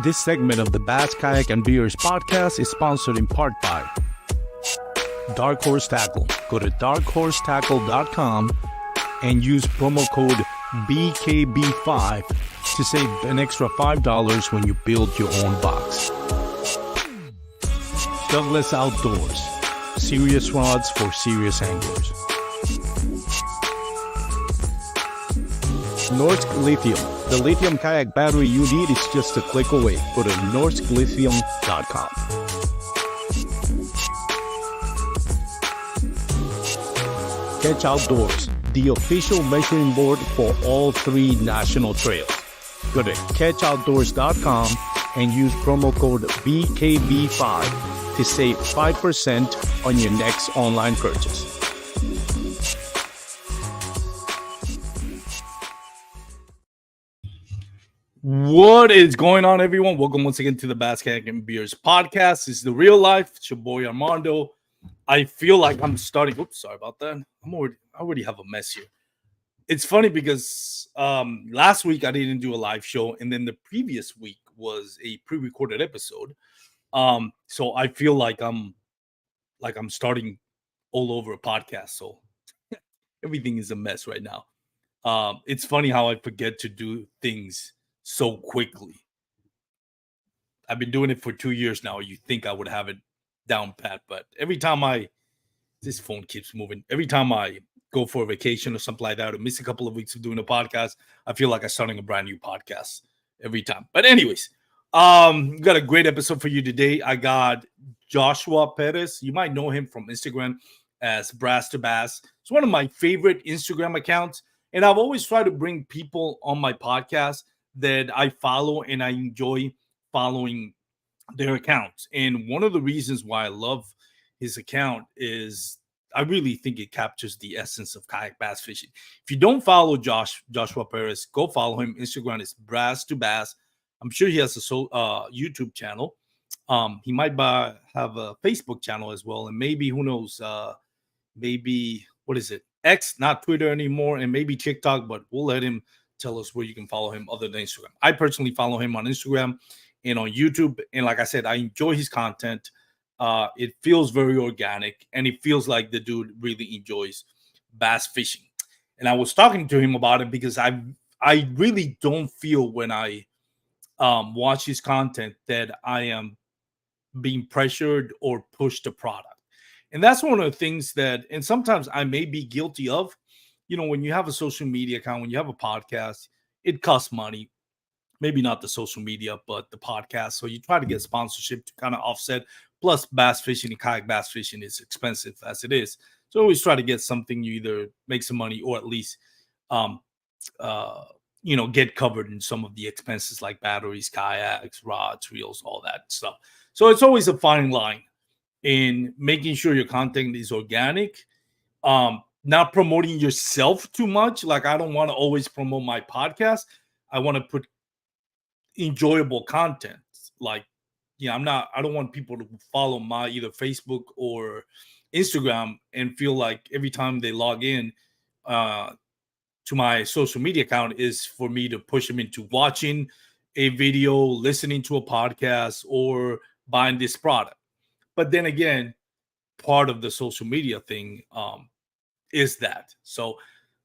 This segment of the Bass, Kayak, and Beers podcast is sponsored in part by Dark Horse Tackle. Go to darkhorsetackle.com and use promo code BKB5 to save an extra $5 when you build your own box. Douglas Outdoors. Serious rods for serious anglers. Norsk Lithium. The lithium kayak battery you need is just a click away. Go to norsklithium.com. Catch Outdoors, the official measuring board for all 3 national trails. Go to catchoutdoors.com and use promo code BKB5 to save 5% on your next online purchase. What is going on, everyone? Welcome once again to the Bass, Kayak, and Beers podcast. This is the real life. It's your boy Armando. I feel like I'm starting. Oops, sorry about that. I already have a mess here. It's funny because last week I didn't do a live show, and then the previous week was a pre-recorded episode. So I feel like I'm starting all over a podcast. So everything is a mess right now. It's funny how I forget to do things so quickly. I've been doing it for 2 years now. You think I would have it down pat, but every time this phone keeps moving. Every time I go for a vacation or something like that, or miss a couple of weeks of doing a podcast, I feel like I'm starting a brand new podcast every time. But anyways, got a great episode for you today. I got Joshua Perez. You might know him from Instagram as Brass to Bass. It's one of my favorite Instagram accounts, and I've always tried to bring people on my podcast that I follow and I enjoy following their accounts. And one of the reasons why I love his account is I really think it captures the essence of kayak bass fishing. If you don't follow Joshua Perez, go follow him. Instagram is Brass to Bass. I'm sure he has a YouTube channel. He might have a Facebook channel as well. And maybe, who knows, maybe, what is it? X, not Twitter anymore, and maybe TikTok, but we'll let him tell us where you can follow him other than Instagram. I personally follow him on Instagram and on YouTube. And like I said, I enjoy his content. It feels very organic, and it feels like the dude really enjoys bass fishing. And I was talking to him about it because I really don't feel when I watch his content that I am being pressured or pushed a product. And that's one of the things that, and sometimes I may be guilty of, when you have a social media account, when you have a podcast, it costs money. Maybe not the social media, but the podcast. So you try to get sponsorship to kind of offset. Plus, bass fishing and kayak bass fishing is expensive as it is. So always try to get something you either make some money or at least, get covered in some of the expenses like batteries, kayaks, rods, reels, all that stuff. So it's always a fine line in making sure your content is organic. Not promoting yourself too much. Like, I don't want to always promote my podcast. I want to put enjoyable content. Like, I don't want people to follow my either Facebook or Instagram and feel like every time they log in to my social media account is for me to push them into watching a video, listening to a podcast, or buying this product. But then again, part of the social media thing is that. So,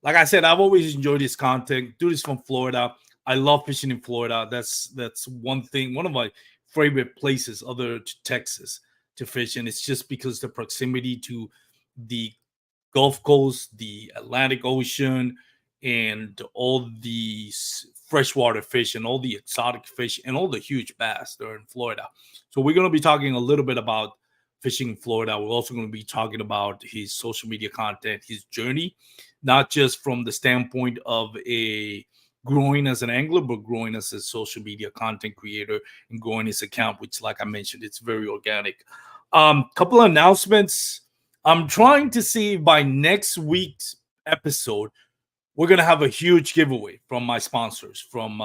like I said, I've always enjoyed this content. Do this from Florida. I love fishing in Florida. That's one thing, one of my favorite places other to Texas to fish. And it's just because the proximity to the Gulf Coast, the Atlantic Ocean, and all the freshwater fish and all the exotic fish and all the huge bass that are in Florida. So we're going to be talking a little bit about fishing in Florida. We're also going to be talking about his social media content, his journey, not just from the standpoint of growing as an angler, but growing as a social media content creator and growing his account, which, like I mentioned, it's very organic. Couple of announcements. I'm trying to see if by next week's episode, we're going to have a huge giveaway from my sponsors, from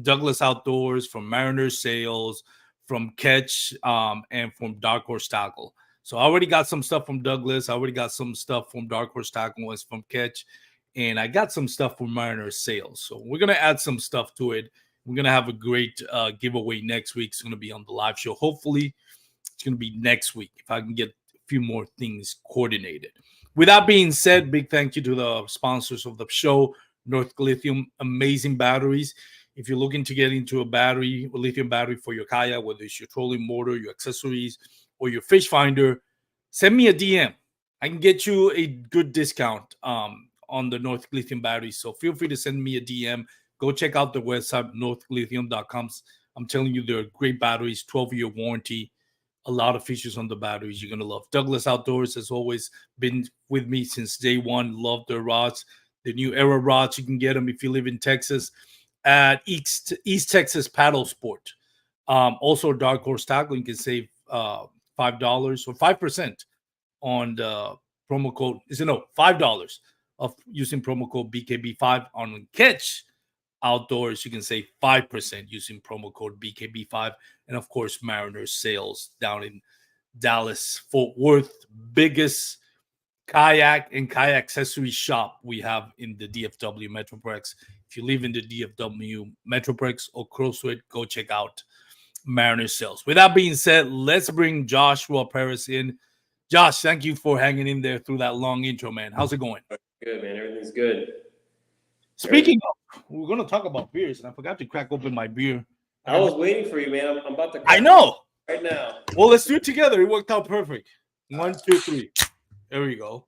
Douglas Outdoors, from Mariner Sales, from Catch, and from Dark Horse Tackle. So I already got some stuff from Douglas. I already got some stuff from Dark Horse Tackle. It's from Catch. And I got some stuff from Mariner Sales. So we're going to add some stuff to it We're gonna have a great giveaway next week. It's gonna be on the live show. Hopefully, it's gonna be next week if I can get a few more things coordinated. With that being said, big thank you to the sponsors of the show, North Lithium, amazing batteries. If you're looking to get into a lithium battery for your kayak, whether it's your trolling motor, your accessories, or your fish finder, send me a DM. I can get you a good discount on the North Lithium batteries. So feel free to send me a DM. Go check out the website, northlithium.com. I'm telling you, they're great batteries, 12-year warranty, a lot of features on the batteries you're going to love. Douglas Outdoors has always been with me since day one. Love their rods. The new Era rods, you can get them if you live in Texas at East Texas Paddle Sport. Also, Dark Horse Tackle, you can save $5 or 5% on the promo code. Is it no $5 of using promo code BKB5 on Catch Outdoors? You can save 5% using promo code BKB5, and of course, Mariners Sales down in Dallas, Fort Worth, biggest kayak and kayak accessory shop we have in the DFW Metroplex. If you live in the DFW Metroplex or close to it, go check out Mariners Sales. With that being said, let's bring Joshua Perez in. Josh, thank you for hanging in there through that long intro, man. How's it going? Good, man. Everything's good. Speaking of, we're going to talk about beers, and I forgot to crack open my beer. I was waiting for you, man. I'm about to. I know. Right now. Well, let's do it together. It worked out perfect. 1, 2, 3. There we go.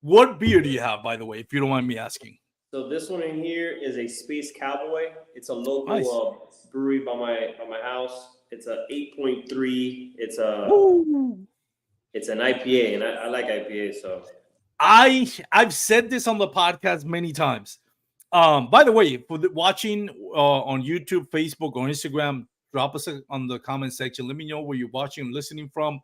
What beer do you have, by the way, if you don't mind me asking? So this one in here is a Space Cowboy. It's a local brewery by my house. It's a 8.3. It's an IPA, and I like IPA. So I've said this on the podcast many times. By the way, for watching on YouTube, Facebook, or Instagram, drop us on the comment section. Let me know where you're watching and listening from.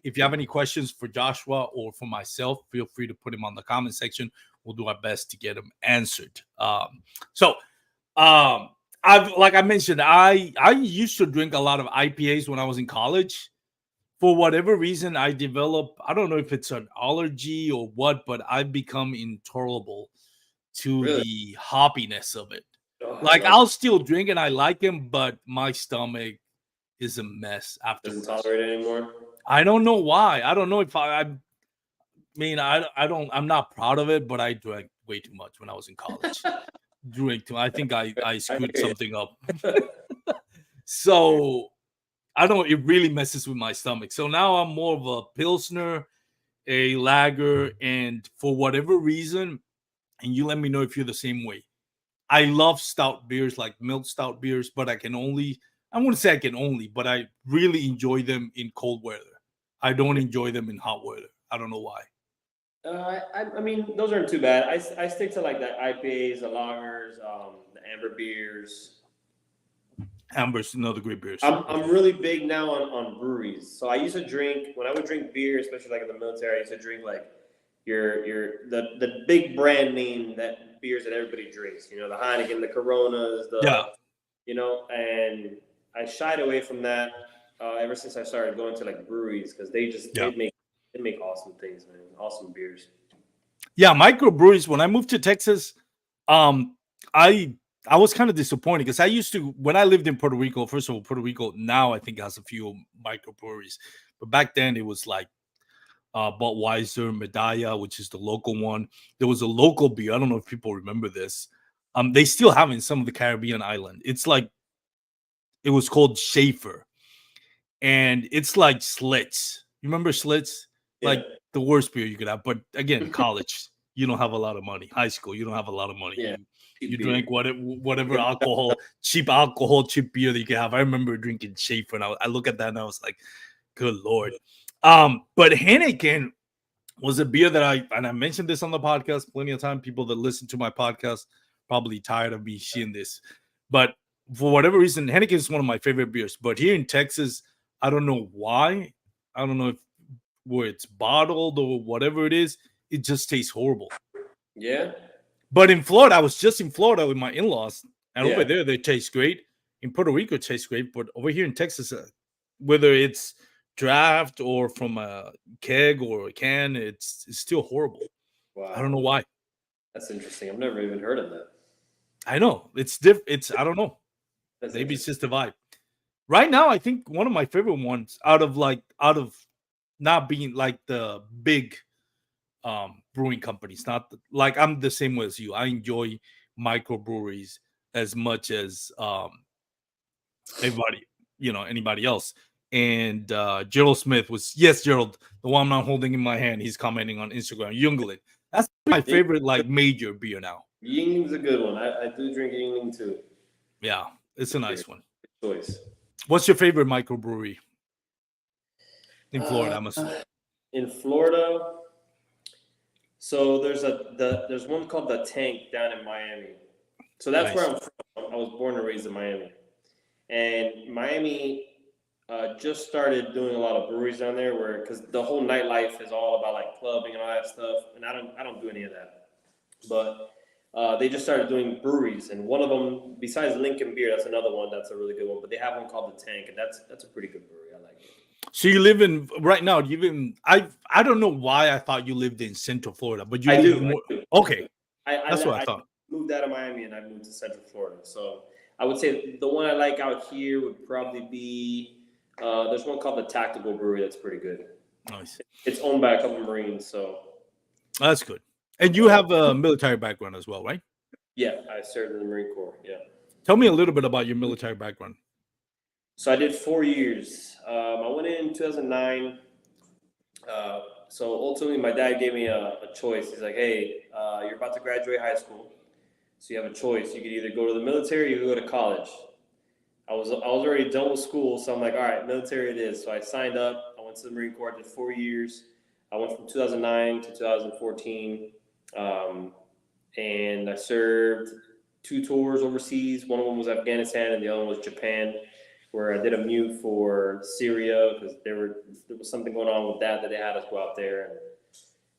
If you have any questions for Joshua or for myself, feel free to put them on the comment section. We'll do our best to get them answered. Like I mentioned, I used to drink a lot of IPAs when I was in college. For whatever reason, I developed, I don't know if it's an allergy or what, but I've become intolerable to the hoppiness of it. Like I'll still drink and I like them, but my stomach is a mess afterwards. Doesn't tolerate it anymore. I don't know why. I don't know if I mean, I'm not proud of it, but I drank way too much when I was in college. I think I screwed something up. So I don't, it really messes with my stomach. So now I'm more of a Pilsner, a lager, and for whatever reason, and you let me know if you're the same way. I love stout beers, like milk stout beers, but I wouldn't say I can only, but I really enjoy them in cold weather. I don't enjoy them in hot weather. I don't know why. I mean, those aren't too bad. I stick to like the IPAs, the lagers, the amber beers. Amber's another great beer. I'm really big now on breweries. So I used to drink, when I would drink beer, especially like in the military, I used to drink like the big brand name that beers that everybody drinks. You know, the Heineken, the Coronas, and I shied away from that ever since I started going to like breweries because they make awesome things, man. Awesome beers. Yeah, microbreweries. When I moved to Texas, I was kind of disappointed because I used to, when I lived in Puerto Rico, first of all, Puerto Rico now I think has a few microbreweries, but back then it was like Budweiser, Medalla, which is the local one. There was a local beer. I don't know if people remember this. They still have in some of the Caribbean island. It's like, it was called Schaefer, and it's like Schlitz. You remember Schlitz? Yeah. Like the worst beer you could have. But again, college, you don't have a lot of money. High school, you don't have a lot of money. Yeah. You drink whatever alcohol, cheap beer that you can have. I remember drinking Schaefer, and I look at that and I was like, good Lord. But Heineken was a beer that I mentioned this on the podcast plenty of time. People that listen to my podcast probably tired of me seeing this. But for whatever reason, Heineken is one of my favorite beers. But here in Texas, I don't know why. I don't know if where it's bottled or whatever it is, it just tastes horrible. Yeah. But in Florida, I was just in Florida with my in-laws, and over there they taste great. In Puerto Rico, it tastes great, but over here in Texas, whether it's draft or from a keg or a can, it's still horrible. Wow. I don't know why. That's interesting. I've never even heard of that. I know it's I don't know. That's Maybe it's interesting. just a vibe. Right now, I think one of my favorite ones out of not being like the big brewing companies, not like I'm the same way as you. I enjoy microbreweries as much as everybody, anybody else. And Gerald Smith was, yes, Gerald, the one I'm holding in my hand. He's commenting on Instagram. Junglet. That's my favorite like major beer now. Yingling's a good one. I do drink Yingling too. Yeah, it's a nice one. Good choice. What's your favorite microbrewery in Florida? Uh, I'm assuming. in Florida, so there's one called the Tank down in Miami. So that's where Nice. I'm from. I was born and raised in Miami, and Miami just started doing a lot of breweries down there, where because the whole nightlife is all about like clubbing and all that stuff, and I don't do any of that. But they just started doing breweries, and one of them, besides Lincoln Beer, that's another one that's a really good one. But they have one called the Tank, and that's a pretty good brewery. I like it. So you live in right now. You live in I don't know why I thought you lived in Central Florida, but you I live do. more. I do. Okay, that's what I I thought. moved out of Miami and I moved to Central Florida. So I would say the one I like out here would probably be there's one called the Tactical Brewery that's pretty good. Nice. It's owned by a couple of Marines, so That's good. And you have a military background as well, right? yeah, I served in the Marine Corps. Yeah. Tell me a little bit about your military background. So I did 4 years. I went in 2009. So ultimately, my dad gave me a choice. He's like, "Hey, you're about to graduate high school, so you have a choice. You could either go to the military or you could go to college." I was already done with school, so I'm like, "All right, military it is." So I signed up. I went to the Marine Corps. I did 4 years. I went from 2009 to 2014, and I served 2 tours overseas. One of them was Afghanistan, and the other one was Japan, where I did a mute for Syria because there was something going on with that they had us go out there.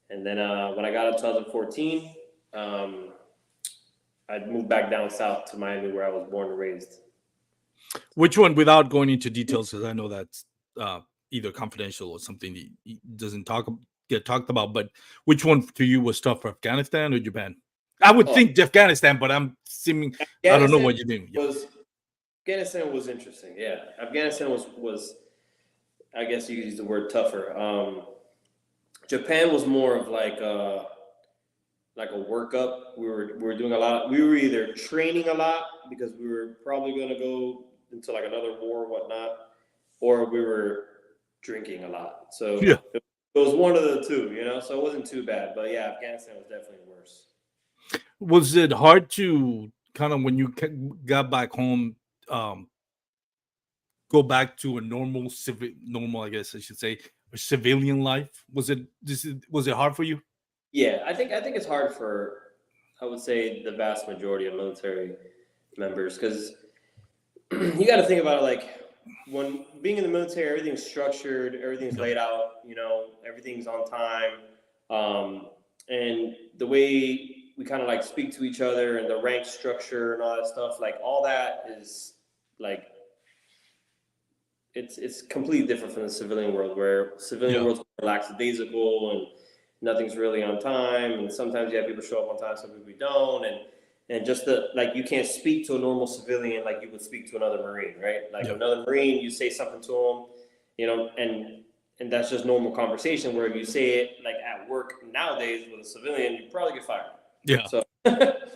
And then when I got in 2014, I moved back down south to Miami, where I was born and raised. Which one, without going into details, because I know that's either confidential or something that doesn't get talked about. But which one to you was tough, for Afghanistan or Japan? I would think Afghanistan, but I'm assuming I don't know what you're doing. Yeah. Afghanistan was interesting. Yeah, Afghanistan was I guess you could use the word tougher. Japan was more of like a workup. We were doing a lot. We were either training a lot because we were probably going to go into like another war or whatnot, or we were drinking a lot. So Yeah. it was one of the two, So it wasn't too bad. But yeah, Afghanistan was definitely worse. Was it hard to kind of, when you got back home, go back to a normal, I guess I should say, a civilian life? Was it hard for you? Yeah, I think it's hard for, I would say, the vast majority of military members, because you got to think about it, like when being in the military, everything's structured, everything's laid out, everything's on time, and the way we kind of like speak to each other and the rank structure and all that stuff, like all that is like it's completely different from the civilian world, where civilian world's lackadaisical and nothing's really on time, and sometimes you have people show up on time, some people don't, and just you can't speak to a normal civilian like you would speak to another Marine, right? Like another Marine, you say something to them, and that's just normal conversation. Where if you say it like at work nowadays with a civilian, you probably get fired. Yeah. So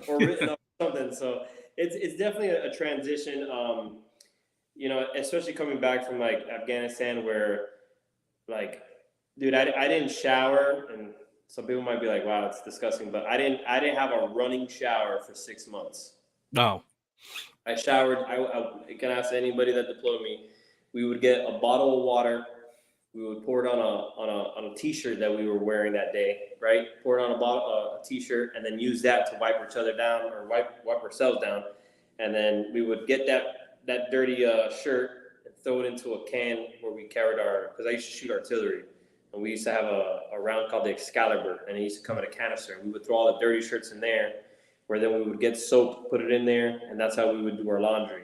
or written up or something. So it's definitely a transition. Especially coming back from like Afghanistan, where like, dude, I didn't shower, and some people might be like, "Wow, it's disgusting," but I didn't have a running shower for 6 months. No. I showered. I can ask anybody that deployed me. We would get a bottle of water. We would pour it on a t-shirt that we were wearing that day, right? Pour it on a t-shirt, and then use that to wipe each other down or wipe ourselves down, and then we would get that dirty shirt and throw it into a can where we carried because I used to shoot artillery, and we used to have a round called the Excalibur, and it used to come in a canister, and we would throw all the dirty shirts in there, where then we would get soap, put it in there, and that's how we would do our laundry.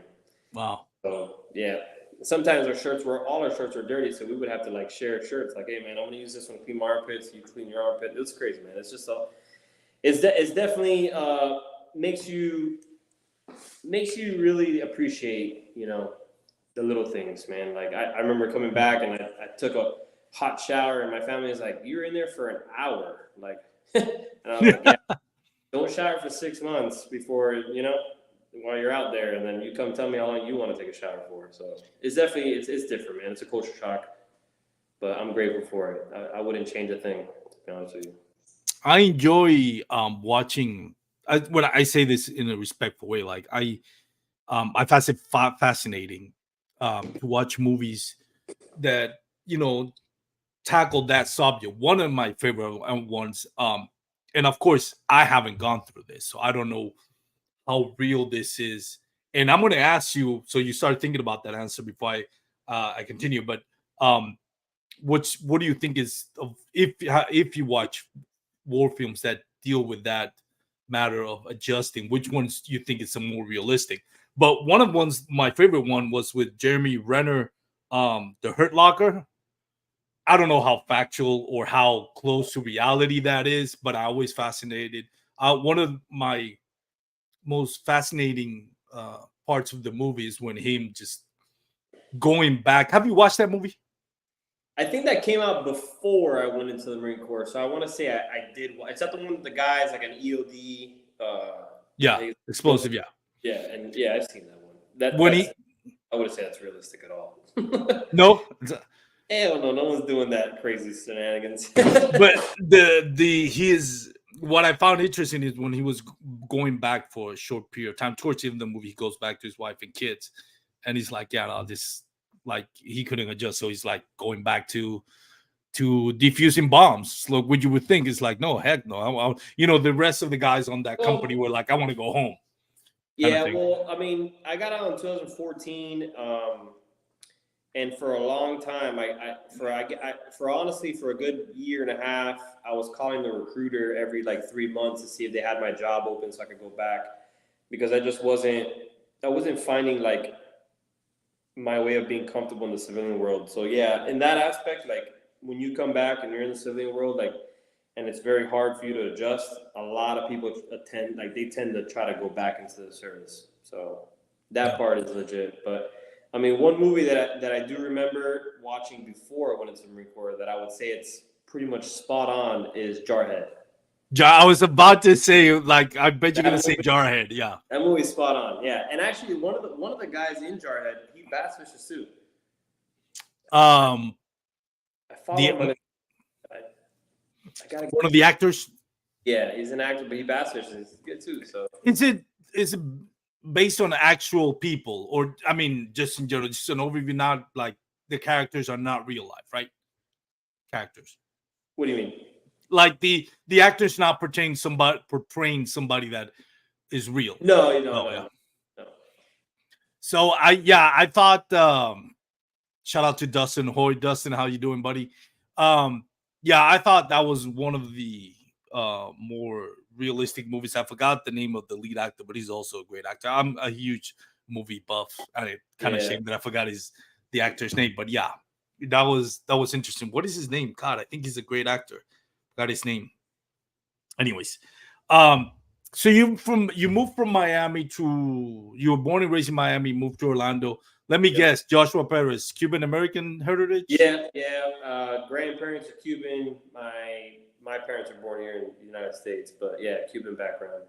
Wow. So yeah, sometimes all our shirts were dirty, so we would have to like share shirts. Like, hey man, I'm gonna use this one to clean my armpits. You clean your armpit. It was crazy, man. It's just it's definitely makes you makes you really appreciate, the little things, man. Like I remember coming back and I took a hot shower and my family was like, "You're in there for an hour," like, and I was like, "Yeah, don't shower for 6 months before while you're out there, and then you come tell me how long you want to take a shower for." So it's definitely it's different, man. It's a culture shock, but I'm grateful for it. I wouldn't change a thing, to be honest with you. I enjoy watching. When I say this in a respectful way, like I find it fascinating to watch movies that tackle that subject. One of my favorite ones, and of course, I haven't gone through this, so I don't know how real this is. And I'm going to ask you, so you start thinking about that answer before I continue. But um, what do you think is if you watch war films that deal with that matter of adjusting, which ones do you think is some more realistic? But one of ones, my favorite one was with Jeremy Renner, the Hurt Locker. I don't know how factual or how close to reality that is, but I always fascinated. One of my most fascinating parts of the movie is when him just going back. Have you watched that movie? I think that came out before I went into the Marine Corps, so I want to say I did. Is that the one with the guys like an EOD? Yeah, explosive. Yeah, yeah, and yeah, I've seen that one. when That's he I wouldn't say that's realistic at all. no, Hell no, no one's doing that crazy shenanigans. but the his what I found interesting is when he was going back for a short period of time towards the end of the movie, he goes back to his wife and kids, and he's like, yeah, no, this like he couldn't adjust, so he's like going back to defusing bombs. Look, what you would think is like, no, heck no. The rest of the guys on that company Well, were like, I want to go home, kind of yeah, thing. well, I mean, I got out in 2014, and for a long time, for honestly, for a good year and a half, I was calling the recruiter every like 3 months to see if they had my job open so I could go back because I wasn't finding like my way of being comfortable in the civilian world. So yeah, in that aspect, like when you come back and you're in the civilian world, like, and it's very hard for you to adjust. A lot of people they tend to try to go back into the service. So that Yeah. part is legit. But I mean, one movie that I do remember watching before I went into the Marine Corps that I would say it's pretty much spot on is Jarhead. I was about to say, like, I bet you're That gonna say movie, Jarhead. Yeah. that movie's spot on. Yeah, and actually, one of the guys in Jarhead, he bass fishes too. Um, I follow the him on. I gotta. one of the actors. Yeah, he's an actor, but he bass fishes. He's good too. So Is it based on actual people, or I mean, just in general, just an overview? Not like the characters are not real life, right? Characters. what do you mean? Like the actor's not portraying somebody that is real. No, no, Oh no, yeah. no, no. So I thought shout out to Dustin Hoy. Dustin, how you doing, buddy? Yeah, I thought that was one of the more realistic movies. I forgot the name of the lead actor, but he's also a great actor. I'm a huge movie buff, and it kind of Yeah. shame that I forgot the actor's name. But yeah, that was interesting. What is his name? God, I think he's a great actor. Got his name. Anyways, um, so you moved from Miami to you were born and raised in Miami, moved to Orlando. Let me Yep. guess, Joshua Perez, Cuban American heritage. Yeah, yeah. Grandparents are Cuban. My parents were born here in the United States, but yeah, Cuban background.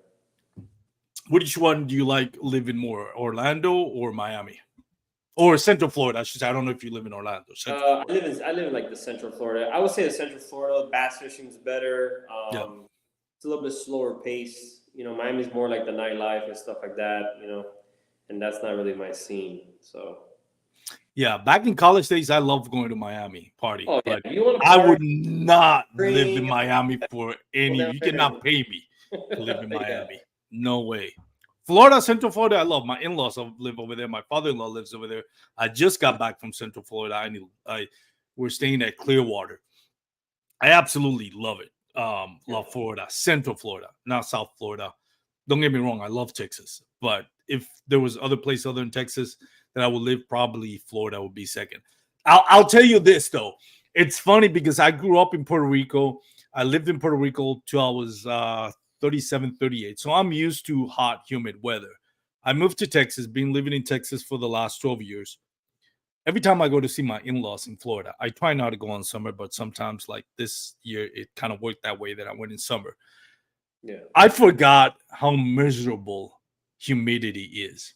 Which one do you like living more, Orlando or Miami? Or Central Florida, I should say. I don't know if you live in Orlando. I live in like the Central Florida. I would say the Central Florida bass fishing is better. Yeah. It's a little bit slower pace. Miami's more like the nightlife and stuff like that. And that's not really my scene. So. Yeah, back in college days, I loved going to Miami party, Oh yeah, but if you want to I party, would not live in bring Miami for any. down You there. cannot pay me to live in Yeah. Miami. No way. Florida, Central Florida, I love. My in-laws live over there. My father-in-law lives over there. I just got back from Central Florida. We're staying at Clearwater. I absolutely love it. Love Florida, Central Florida, not South Florida. Don't get me wrong, I love Texas, but if there was other place other than Texas that I would live, probably Florida would be second. I'll tell you this though, it's funny because I grew up in Puerto Rico. I lived in Puerto Rico till I was 37, 38. So I'm used to hot, humid weather. I moved to Texas, been living in Texas for the last 12 years. Every time I go to see my in-laws in Florida, I try not to go in summer, but sometimes like this year it kind of worked that way that I went in summer. Yeah. I forgot how miserable humidity is.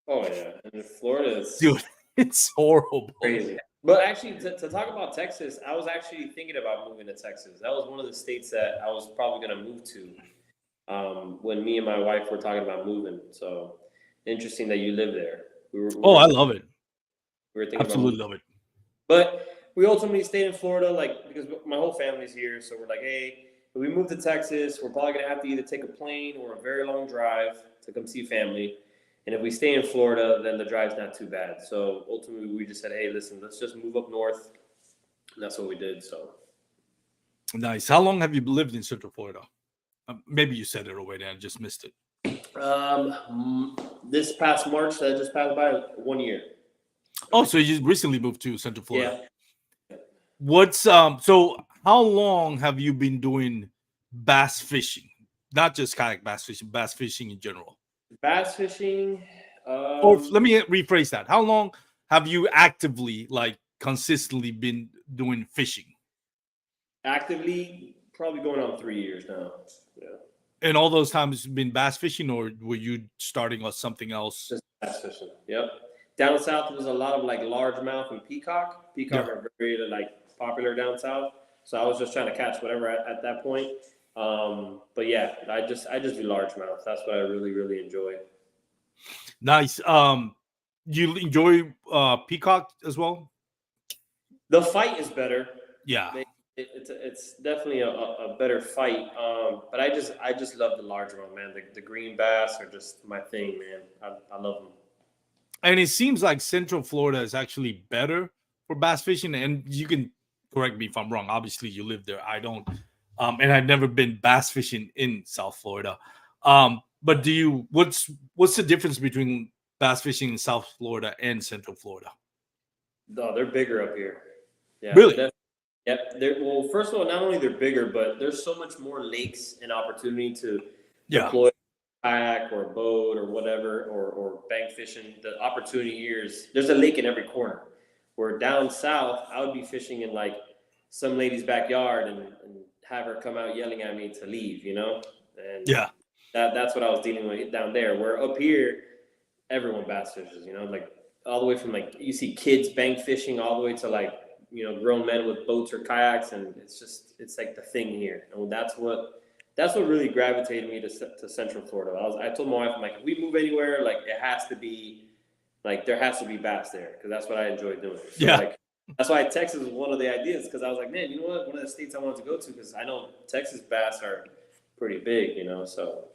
Oh yeah, and Florida Dude, is it's horrible. crazy. But actually, to talk about Texas, I was actually thinking about moving to Texas. That was one of the states that I was probably going to move to when me and my wife were talking about moving. So interesting that you live there. Oh, I love it. We were thinking about Absolutely moving, love it. but we ultimately stayed in Florida, like because my whole family's here. So we're like, hey, if we move to Texas, we're probably going to have to either take a plane or a very long drive to come see family. And if we stay in Florida, then the drive's not too bad. So ultimately, we just said, hey, listen, let's just move up north. And that's what we did. So Nice. How long have you lived in Central Florida? Maybe you said it already. I just missed it. this past March that just passed by, 1 year. Oh, so you recently moved to Central Florida. Yeah. What's so how long have you been doing bass fishing? Not just kayak bass fishing in general. Bass fishing. Or let me rephrase that. How long have you actively, like consistently been doing fishing? Actively, probably going on 3 years now. Yeah. And all those times been bass fishing, or were you starting on something else? Just bass fishing. Yep. Down south was a lot of like largemouth and peacock. Peacock Yeah. are very like popular down south. So I was just trying to catch whatever at that point. But yeah, I just do largemouth. That's what I really, really enjoy. Nice. You enjoy peacock as well? The fight is better. Yeah. It's definitely a better fight. But I just love the larger one, man. The green bass are just my thing, man. I love them. And it seems like Central Florida is actually better for bass fishing. And you can correct me if I'm wrong. Obviously, you live there. I don't. And I've never been bass fishing in South Florida. But do you? What's the difference between bass fishing in South Florida and Central Florida? No, they're bigger up here. Yeah, Really? yep. Well, first of all, not only they're bigger, but there's so much more lakes and opportunity to Yeah. deploy kayak or boat or whatever or bank fishing. The opportunity here is there's a lake in every corner. Where down south, I would be fishing in like some lady's backyard and have her come out yelling at me to leave, you know? And Yeah. that's what I was dealing with down there. Where up here, everyone bass fishes, you know, like all the way from like you see kids bank fishing all the way to like, you know, grown men with boats or kayaks, and it's like the thing here. And that's what really gravitated me to Central Florida. I told my wife, I'm like, if we move anywhere, like it has to be like there has to be bass there because that's what I enjoy doing. So Yeah. like that's why Texas was one of the ideas because I was like, man, you know what? One of the states I wanted to go to because I know Texas bass are pretty big, you know. So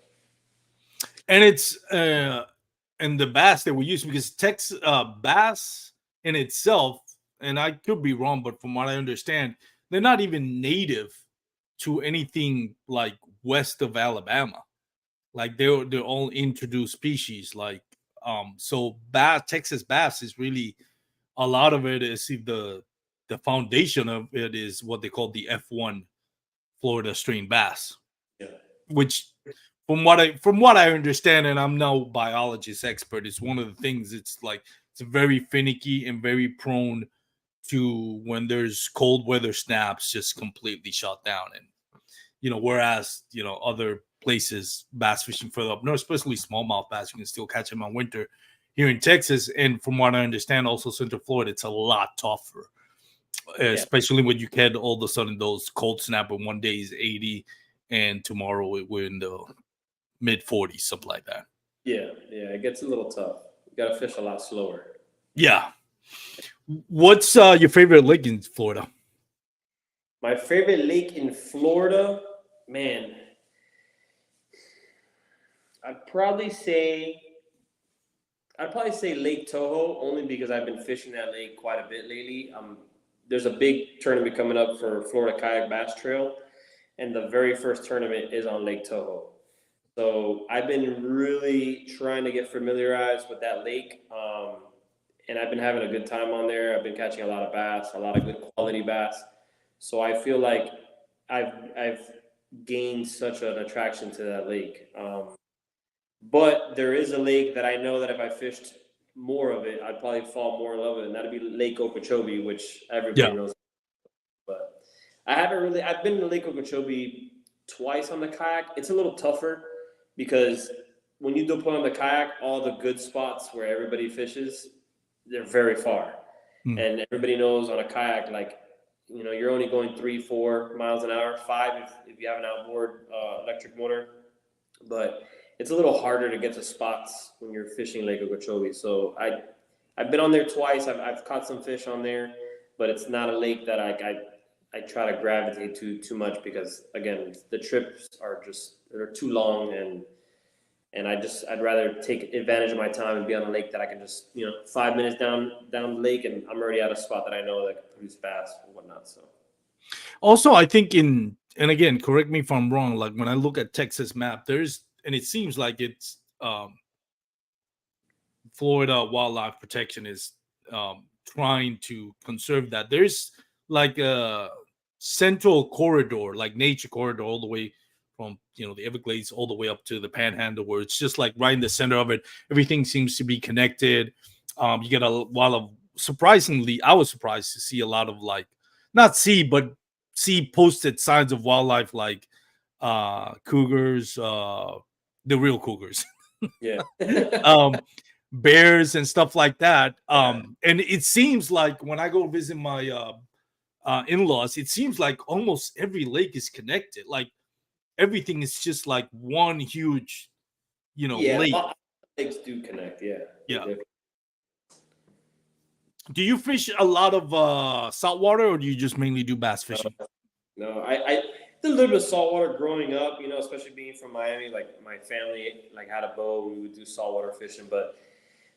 And it's and the bass that we use because Texas bass in itself, and I could be wrong, but from what I understand, they're not even native to anything like west of Alabama. Like they're all introduced species. Like so bass Texas bass is really a lot of it is the foundation of it is what they call the F1 Florida strain bass, yeah, which from what I understand, and I'm no biologist expert, it's one of the things it's like it's very finicky and very prone to when there's cold weather snaps just completely shut down. And whereas other places bass fishing further up north, especially smallmouth bass, you can still catch them on winter. Here in Texas, and from what I understand, also Central Florida, it's a lot tougher, especially when you get all of a sudden those cold snap. And one day is 80, and tomorrow we're in the mid 40s, something like that. yeah, it gets a little tough. You got to fish a lot slower. Yeah. What's your favorite lake in Florida? My favorite lake in Florida, man, I'd probably say Lake Toho only because I've been fishing that lake quite a bit lately. There's a big tournament coming up for Florida Kayak Bass Trail, and the very first tournament is on Lake Toho. So I've been really trying to get familiarized with that lake, and I've been having a good time on there. I've been catching a lot of bass, a lot of good quality bass. So I feel like I've gained such an attraction to that lake. But there is a lake that I know that if I fished more of it, I'd probably fall more in love with it. And that'd be Lake Okeechobee, which everybody Yeah. knows. But I haven't really. I've been to Lake Okeechobee twice on the kayak. It's a little tougher because when you do put on the kayak, all the good spots where everybody fishes, they're very far, Hmm. and everybody knows on a kayak like. You're only going 3-4 miles an hour, 5 if you have an outboard electric motor, but it's a little harder to get to spots when you're fishing Lake Okeechobee. So I've been on there twice. I've caught some fish on there, but it's not a lake that I try to gravitate to too much because again the trips are just they're too long and I'd rather take advantage of my time and be on a lake that I can just 5 minutes down the lake and I'm already at a spot that I know that can produce bass and whatnot. So Also, I think and again, correct me if I'm wrong. Like when I look at Texas map, and it seems like it's Florida Wildlife Protection is trying to conserve that. There's like a central corridor, like nature corridor, all the way from the Everglades all the way up to the Panhandle, where it's just like right in the center of it. Everything seems to be connected. You get a lot of surprisingly, I was surprised to see a lot of like not see, but see posted signs of wildlife like cougars, the real cougars. yeah, um bears and stuff like that. yeah, And it seems like when I go visit my in-laws, it seems like almost every lake is connected. Like everything is just like one huge, yeah. A lake. lot of lakes do connect. Yeah, they Yeah. do. Do you fish a lot of saltwater, or do you just mainly do bass fishing? No, I did a little bit of saltwater growing up, especially being from Miami. Like my family, like had a boat, we would do saltwater fishing, but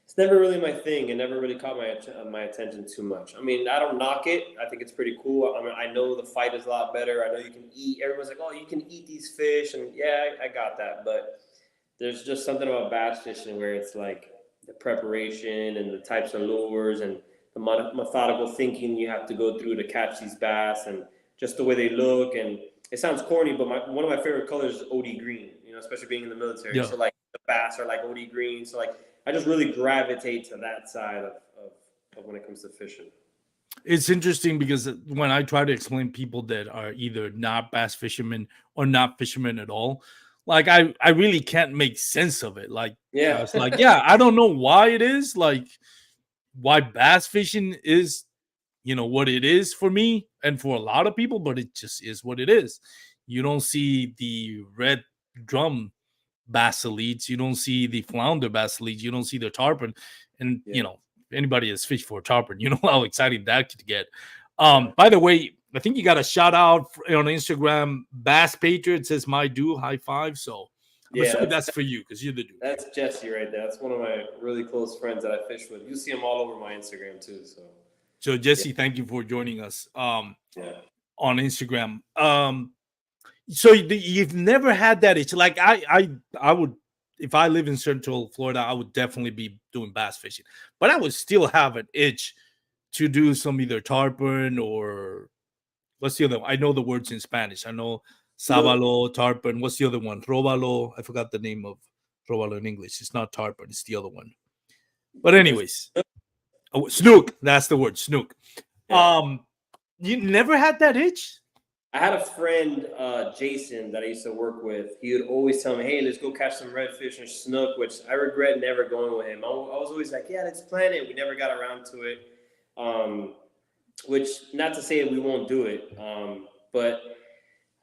it's never really my thing. It never really caught my attention too much. I mean, I don't knock it. I think it's pretty cool. I mean, I know the fight is a lot better. I know you can eat. Everyone's like, "Oh, you can eat these fish," and yeah, I got that. But there's just something about bass fishing where it's like the preparation and the types of lures and the methodical thinking you have to go through to catch these bass and just the way they look. And it sounds corny, but one of my favorite colors is OD green, especially being in the military. Yeah. So like the bass are like OD green. So like I just really gravitate to that side of when it comes to fishing. It's interesting because when I try to explain people that are either not bass fishermen or not fishermen at all, like I really can't make sense of it. Like I Yeah. was like, yeah, I don't know why it is. Like why bass fishing is what it is for me and for a lot of people, but it just is what it is. You don't see the red drum bass elites, you don't see the flounder bass elites, you don't see the tarpon, and Yeah. anybody that's fished for a tarpon, you know how exciting that could get. Yeah. By the way, I think you got a shout out on Instagram. Bass Patriot says my dude, high five. So I'm Yeah, assuming that's for you because you're the dude. that's Jesse right there. That's one of my really close friends that I fish with. You see him all over my Instagram too. So Yeah, Jesse, thank you for joining us yeah. on Instagram. So you've never had that itch. Like I would, if I live in Central Florida, I would definitely be doing bass fishing, but I would still have an itch to do some either tarpon or what's the other one? I know the words in Spanish. I know Snook. sabalo, tarpon. What's the other one? Robalo. I forgot the name of robalo in English. It's not tarpon. It's the other one. But There's anyways, oh, snook. That's the word, snook. yeah. Um, you never had that itch? I had a friend, Jason, that I used to work with. He would always tell me, "Hey, let's go catch some redfish and snook," which I regret never going with him. I was always like, "Yeah, let's plan it." We never got around to it. Um, which, not to say we won't do it, but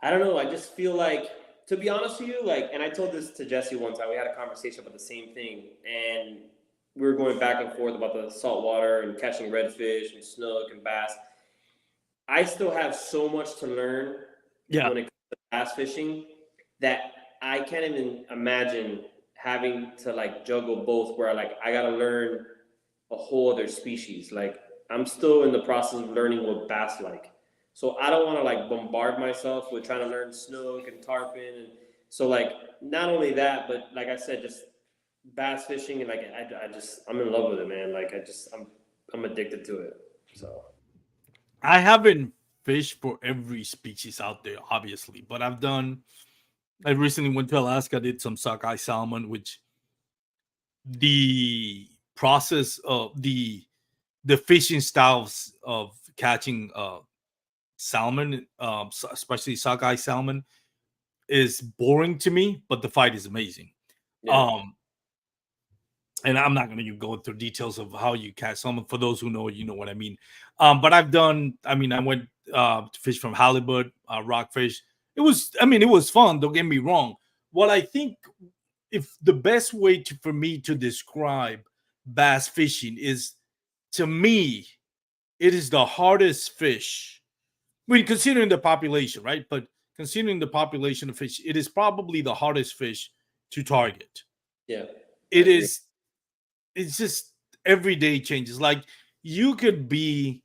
I don't know. I just feel like, to be honest with you, like, and I told this to Jesse one time. We had a conversation about the same thing, and we were going back and forth about the saltwater and catching redfish and snook and bass. I still have so much to learn Yeah. when it comes to bass fishing that I can't even imagine having to like juggle both. Where like I gotta learn a whole other species. Like I'm still in the process of learning what bass like. So I don't want to like bombard myself with trying to learn snook and tarpon and so like not only that, but like I said, just bass fishing and like I just I'm in love with it, man. Like I'm addicted to it. So I haven't fished for every species out there, obviously, but I recently went to Alaska, did some sockeye salmon, which the process of the fishing styles of catching salmon, especially sockeye salmon, is boring to me, but the fight is amazing. Yeah. Um, and I'm not going to go into details of how you catch salmon. For those who know, you know what I mean. But I've done. I mean, I went to fish from halibut, rockfish. It was fun. Don't get me wrong. What I think, if the best way for me to describe bass fishing is, to me, it is the hardest fish. I mean, considering the population, right? But considering the population of fish, it is probably the hardest fish to target. Yeah. I It agree. is. It's just everyday changes. Like, you could be,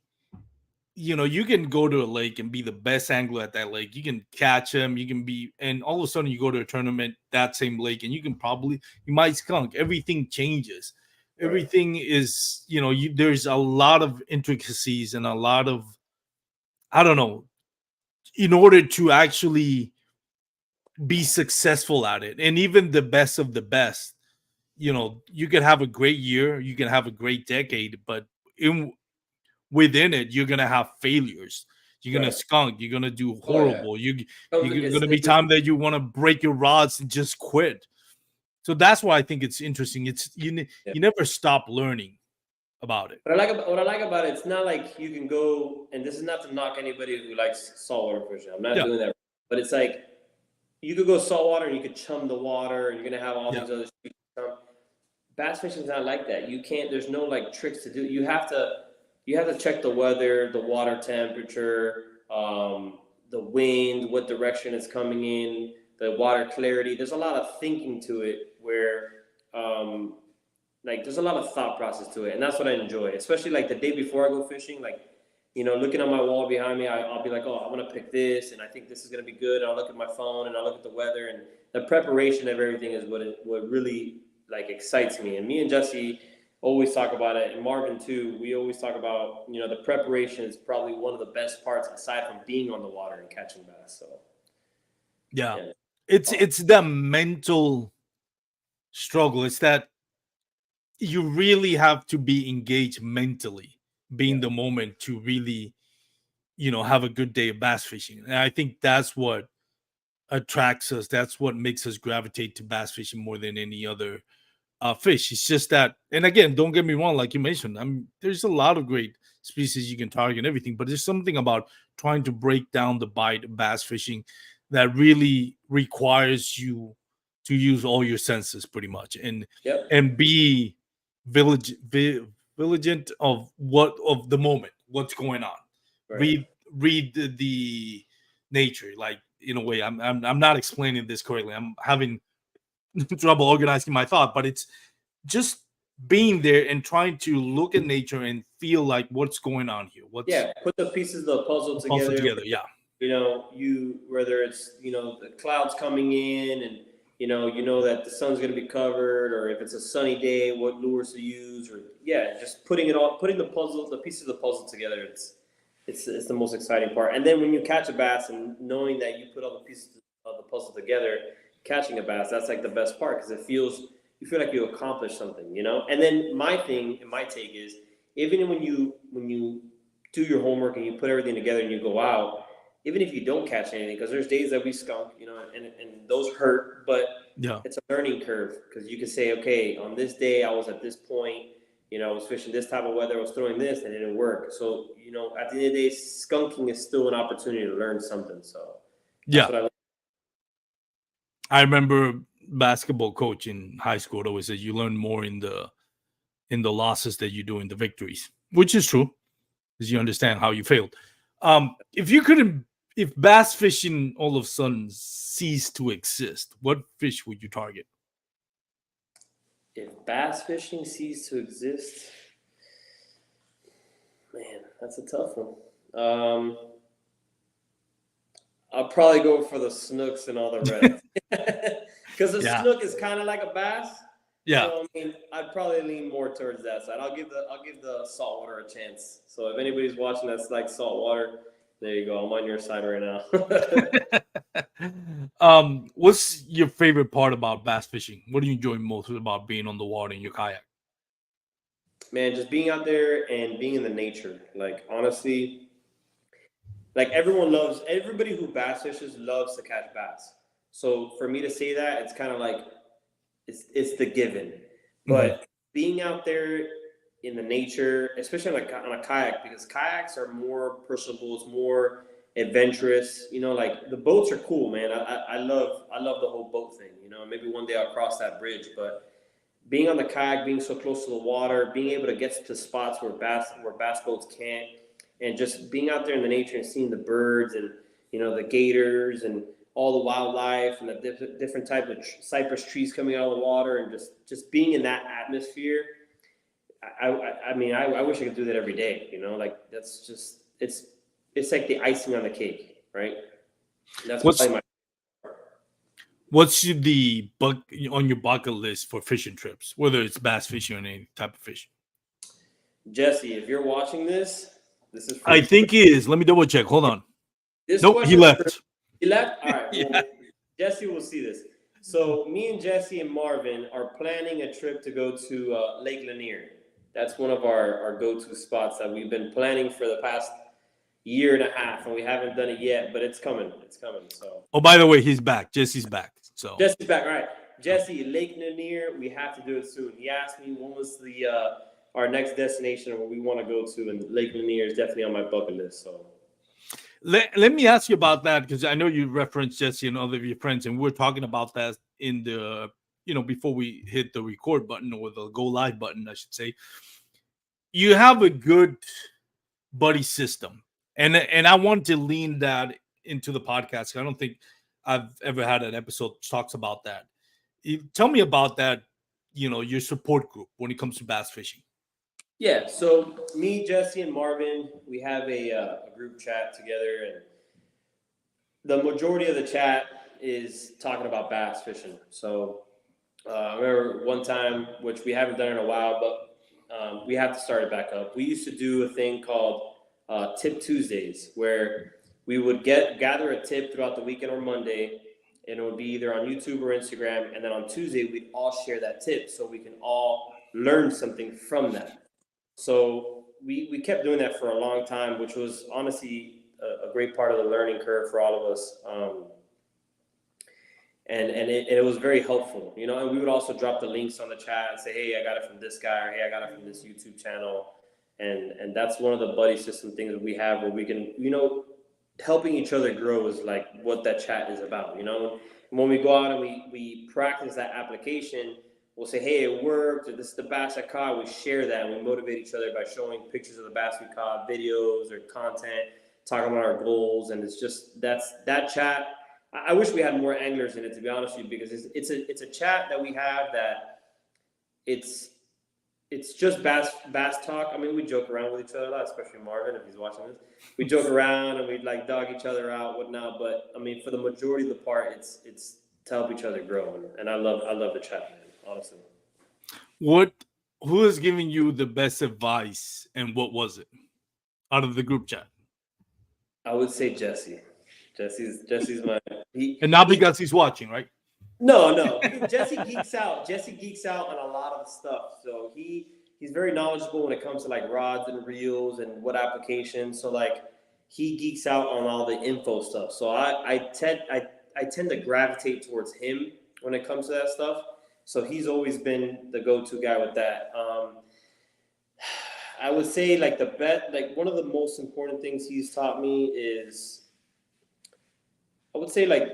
you can go to a lake and be the best angler at that lake. You can catch them. You can be, and all of a sudden you go to a tournament that same lake, and you might skunk. Everything changes. Right. Everything is, there's a lot of intricacies and a lot of, I don't know, in order to actually be successful at it. And even the best of the best, you can have a great year, you can have a great decade, but in within it, you're gonna have failures. You're gonna Right. skunk. You're gonna do Oh yeah. horrible. Comes You're it's gonna be time that you want to break your rods and just quit. So that's why I think it's interesting. yeah. You never stop learning about it. What I like about it, it's not like you can go, and this is not to knock anybody who likes saltwater fishing. I'm not Yeah, doing that, but it's like you could go saltwater and you could chum the water, and you're gonna have all yeah, these other species come. Bass fishing is not like that. You can't. There's no like tricks to do. You have to check the weather, the water temperature, the wind, what direction it's coming in, the water clarity. There's a lot of thinking to it where like there's a lot of thought process to it, and that's what I enjoy. Especially like the day before I go fishing, like looking on my wall behind me, I'll be like, oh, I'm gonna pick this, and I think this is gonna be good. And I'll look at my phone and I'll look at the weather, and the preparation of everything is what really like excites me. And me and Jesse always talk about it, and Marvin too. We always talk about the preparation is probably one of the best parts aside from being on the water and catching bass. So yeah. yeah, It's the mental struggle. It's that you really have to be engaged mentally, yeah, being the moment to really, have a good day of bass fishing. And I think that's what attracts us. That's what makes us gravitate to bass fishing more than any other fish. It's just that, and again, don't get me wrong, like you mentioned, there's a lot of great species you can target and everything, but there's something about trying to break down the bite of bass fishing that really requires you to use all your senses pretty much, yep, and be village vigilant of the moment, what's going on. right. Read the nature, like, in a way. I'm not explaining this correctly. I'm having trouble organizing my thought, but it's just being there and trying to look at nature and feel like what's going on here, what's Yeah, put the pieces of the puzzle also together. together. Yeah, You whether it's the clouds coming in, and you know that the sun's going to be covered, or if it's a sunny day, what lures to use, or yeah, just putting the pieces of the puzzle together. It's the most exciting part. And then when you catch a bass and knowing that you put all the pieces of the puzzle together, catching a bass, that's like the best part because you feel like you accomplished something. And then my thing and my take is, even when you do your homework and you put everything together and you go out, even if you don't catch anything, because there's days that we skunk, and those hurt, but yeah, it's a learning curve because you can say, okay, on this day I was at this point, I was fishing this type of weather, I was throwing this, and it didn't work. So, at the end of the day, skunking is still an opportunity to learn something. So that's yeah. what I like. I remember basketball coach in high school always said you learn more in the losses that you do in the victories, which is true, because you understand how you failed. If you couldn't, if bass fishing all of a sudden ceased to exist, what fish would you target? If bass fishing ceased to exist, man, that's a tough one. I'll probably go for the snooks and all the reds. Because the Yeah, snook is kind of like a bass. yeah, So I mean, I'd probably lean more towards that side. I'll give the saltwater a chance. So if anybody's watching that's like saltwater, there you go. I'm on your side right now. What's your favorite part about bass fishing? What do you enjoy most about being on the water in your kayak? Man, just being out there and being in the nature. Like honestly, like everybody who bass fishes loves to catch bass. So for me to say that, it's kind of like it's the given. Mhm. But being out there in the nature, especially on a kayak, because kayaks are more personable, it's more adventurous. You know, like the boats are cool, man. I love the whole boat thing. You know, maybe one day I'll cross that bridge, but being on the kayak, being so close to the water, being able to get to spots where bass boats can't, and just being out there in the nature and seeing the birds and the gators and all the wildlife and the different type of cypress trees coming out of the water and just being in that atmosphere. I wish I could do that every day. Like that's just it's like the icing on the cake, right? And that's What's probably my the on your bucket list for fishing trips, whether it's bass fishing or any type of fishing? Jesse. If you're watching this is for I you. think he is. Let me double check. Hold on. This Nope, he question is for left. he left. All right. Yeah. Well, Jesse will see this. So me and Jesse and Marvin are planning a trip to go to Lake Lanier. That's one of our go-to spots that we've been planning for the past year and a half, and we haven't done it yet, but it's coming. It's coming. So Oh, by the way, he's back. Jesse's back. So Jesse's back. All right, Jesse, Lake Lanier. We have to do it soon. He asked me when was the our next destination where we want to go to, and Lake Lanier is definitely on my bucket list. So let me ask you about that because I know you referenced Jesse and other of your friends, and we're talking about that in the before we hit the record button or the go live button, I should say. You have a good buddy system, and I want to lean that into the podcast. I don't think I've ever had an episode that talks about that. Tell me about that. Your support group when it comes to bass fishing. yeah, so me, Jesse, and Marvin, we have a group chat together, and the majority of the chat is talking about bass fishing. So I remember one time, which we haven't done in a while, but we have to start it back up. We used to do a thing called Tip Tuesdays, where we would gather a tip throughout the weekend or Monday, and it would be either on YouTube or Instagram. And then on Tuesday, we'd all share that tip so we can all learn something from that. So we kept doing that for a long time, which was honestly a great part of the learning curve for all of us. And it was very helpful, and we would also drop the links on the chat and say, hey, I got it from this guy, or hey, I got it from this YouTube channel. And that's one of the buddy system things that we have where we can, helping each other grow is like what that chat is about, And when we go out and we practice that application, we'll say, hey, it worked, or this is the bass I caught. We share that and we motivate each other by showing pictures of the bass we caught, videos or content, talking about our goals. And it's just that chat. I wish we had more anglers in it, to be honest with you, because it's a chat that we have that it's just bass talk. I mean, we joke around with each other a lot, especially Marvin if he's watching this. We joke around and we like dog each other out, whatnot. But I mean, for the majority of the part, it's to help each other grow, and I love the chat, man. Honestly, What who is giving you the best advice and what was it out of the group chat? I would say Jesse. Jesse's my And not he because he's watching, right? no. Jesse geeks out. Jesse geeks out on a lot of stuff. So he's very knowledgeable when it comes to like rods and reels and what applications. So like he geeks out on all the info stuff. So I tend to gravitate towards him when it comes to that stuff. So he's always been the go-to guy with that. I would say like one of the most important things he's taught me is I would say like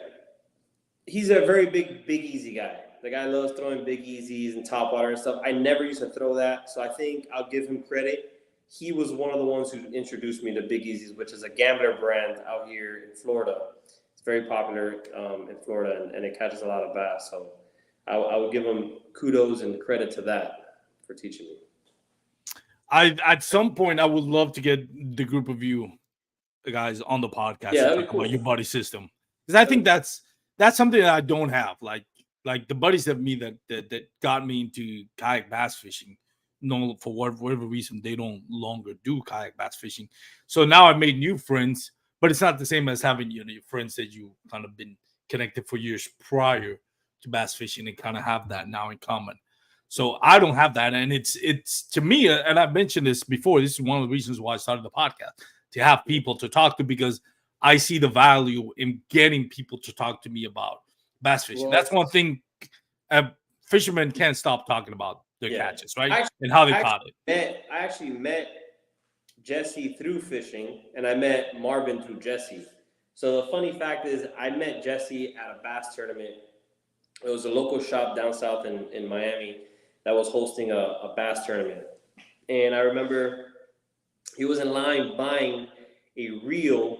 he's a very big easy guy. The guy loves throwing big easies and top water and stuff. I never used to throw that, so I think I'll give him credit. He was one of the ones who introduced me to Big Easies, which is a gambler brand out here in Florida. It's very popular in Florida, and it catches a lot of bass. So I would give him kudos and credit to that for teaching me. I At some point I would love to get the group of you guys on the podcast Yeah, and that'd talk be about cool. your buddy system because I think that's something that I don't have. Like the buddies of me that got me into kayak bass fishing. No, for whatever reason they don't longer do kayak bass fishing. So now I've made new friends, but it's not the same as having your friends that you kind of been connected for years prior to bass fishing and kind of have that now in common. So I don't have that, and it's to me, and I've mentioned this before. This is one of the reasons why I started the podcast, to have people to talk to, because I see the value in getting people to talk to me about bass fishing. Well, That's one thing fishermen can't stop talking about their yeah. catches, right? I And how they actually, caught it. I actually met Jesse through fishing, and I met Marvin through Jesse. So the funny fact is, I met Jesse at a bass tournament. It was a local shop down south in Miami that was hosting a bass tournament. And I remember he was in line buying a reel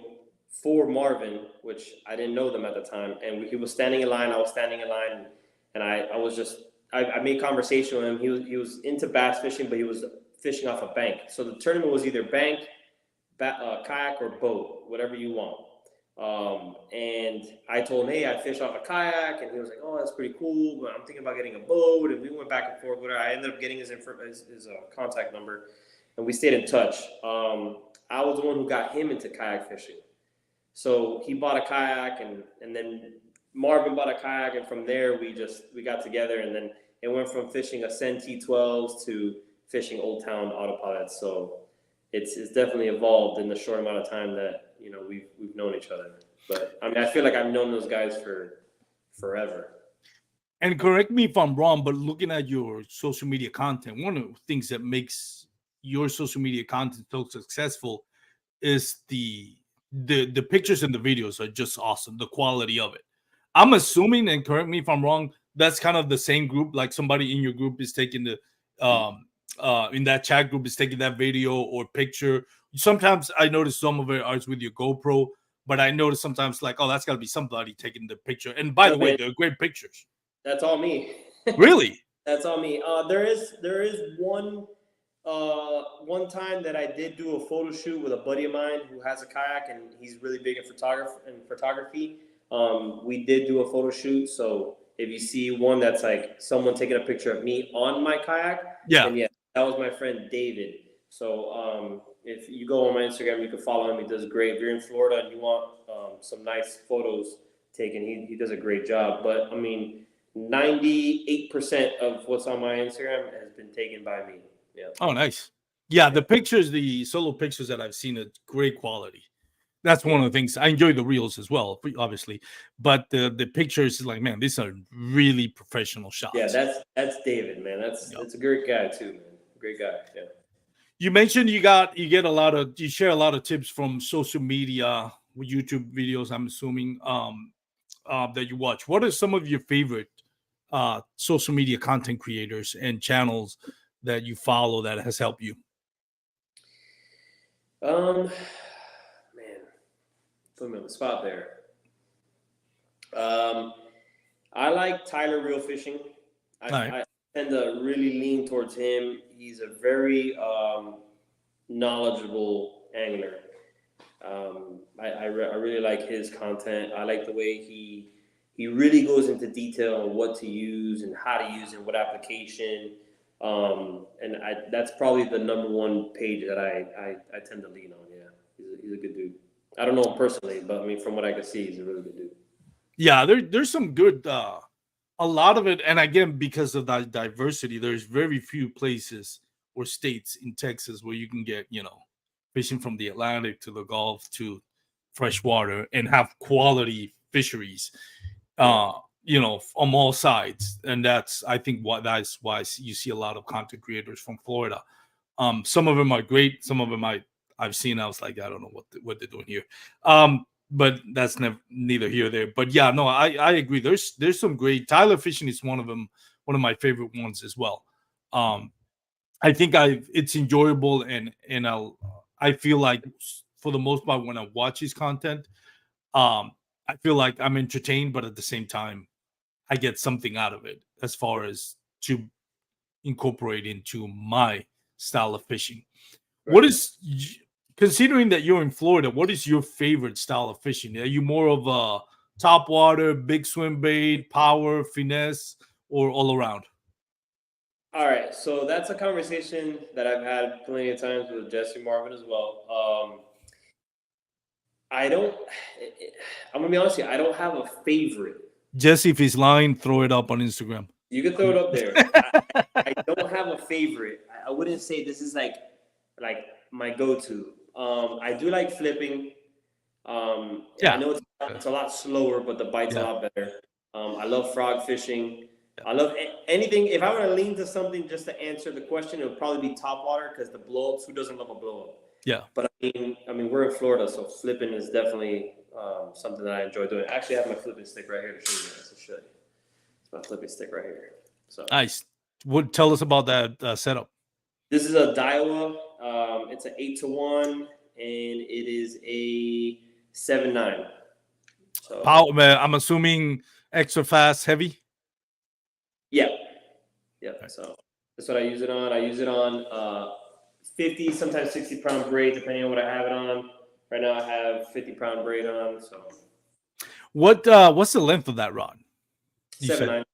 for Marvin, which I didn't know them at the time. And he was standing in line, I was standing in line, and I was just, I made conversation with him. He was into bass fishing, but he was fishing off a bank. So the tournament was either bank, kayak, or boat, whatever you want. And I told him, hey, I fish off a kayak, and he was like, oh, that's pretty cool, but I'm thinking about getting a boat. And we went back and forth with her. I ended up getting his contact number, and we stayed in touch. I was the one who got him into kayak fishing. So he bought a kayak, and then Marvin bought a kayak, and from there we got together, and then it went from fishing Ascend T12s to fishing Old Town autopilots. So it's definitely evolved in the short amount of time that we've known each other. But I mean, I feel like I've known those guys for forever. And correct me if I'm wrong, but looking at your social media content, one of the things that makes your social media content so successful is the pictures and the videos are just awesome. The quality of it. I'm assuming, and correct me if I'm wrong, that's kind of the same group. Like somebody in your group is taking the in that chat group is taking that video or picture. Sometimes I notice some of it is with your GoPro, but I notice sometimes like, oh, that's got to be somebody taking the picture. And by the way, they're great pictures. That's all me. Really? That's all me. There is one time that I did do a photo shoot with a buddy of mine who has a kayak, and he's really big in photography. We did do a photo shoot, so if you see one that's like someone taking a picture of me on my kayak, then yeah, that was my friend David. So if you go on my Instagram, you can follow him. He does great. If you're in Florida and you want some nice photos taken, he does a great job. But I mean, 98% of what's on my Instagram has been taken by me. Yeah. Oh, nice. Yeah, the pictures, the solo pictures that I've seen, are great quality. That's one of the things. I enjoy the reels as well, obviously, but the pictures is like, man, these are really professional shots. Yeah, that's David, man. That's a great guy too, man. Great guy. Yeah. You mentioned you share a lot of tips from social media with YouTube videos. I'm assuming that you watch. What are some of your favorite social media content creators and channels that you follow that has helped you? Man, put me on the spot there. I like Tyler Real Fishing. I tend to really lean towards him. He's a very knowledgeable angler. I really like his content. I like the way he really goes into detail on what to use and how to use it, what application. And that's probably the number one page that I tend to lean on. Yeah, he's a good dude. I don't know him personally, but I mean, from what I can see, he's a really good dude. Yeah, there's some good, a lot of it, and again, because of that diversity, there's very few places or states in Texas where you can get, fishing from the Atlantic to the Gulf to freshwater and have quality fisheries, on all sides. And I think that's why you see a lot of content creators from Florida. Some of them are great. Some of them I've seen. I was like, I don't know what they're doing here. But that's neither here or there. But yeah, no, I agree. There's some great. Tyler Fishing is one of them. One of my favorite ones as well. I think it's enjoyable, and I feel like for the most part when I watch his content, I feel like I'm entertained, but at the same time, I get something out of it as far as to incorporate into my style of fishing. Right. What is, considering that you're in Florida, what is your favorite style of fishing? Are you more of a top water, big swim bait, power, finesse, or all around? All right, so that's a conversation that I've had plenty of times with Jesse Marvin as well. I don't. I'm gonna be honest with you. I don't have a favorite. Jesse, if he's lying, throw it up on Instagram. You can throw it up there. I don't have a favorite. I wouldn't say this is like my go-to. I do like flipping. I Yeah. know it's a lot slower, but the bite's a Yeah. lot better. I love frog fishing. Yeah. I love anything. If I were to lean to something just to answer the question, it would probably be top water because the blowups. Who doesn't love a blow up? Yeah. But I mean, we're in Florida, so flipping is definitely something that I enjoy doing. Actually, I have my flipping stick right here to show you guys. To show you, it's my flipping stick right here. So Nice. What tell us about that setup? this is a Daiwa. It's an 8-1, and it is a 7-9. So Power, man, I'm assuming extra fast, heavy. yeah. So that's what I use it on. I use it on 50, sometimes 60-pound braid, depending on what I have it on. Right now, I have 50-pound braid on. So What's the length of that rod? You 7-9.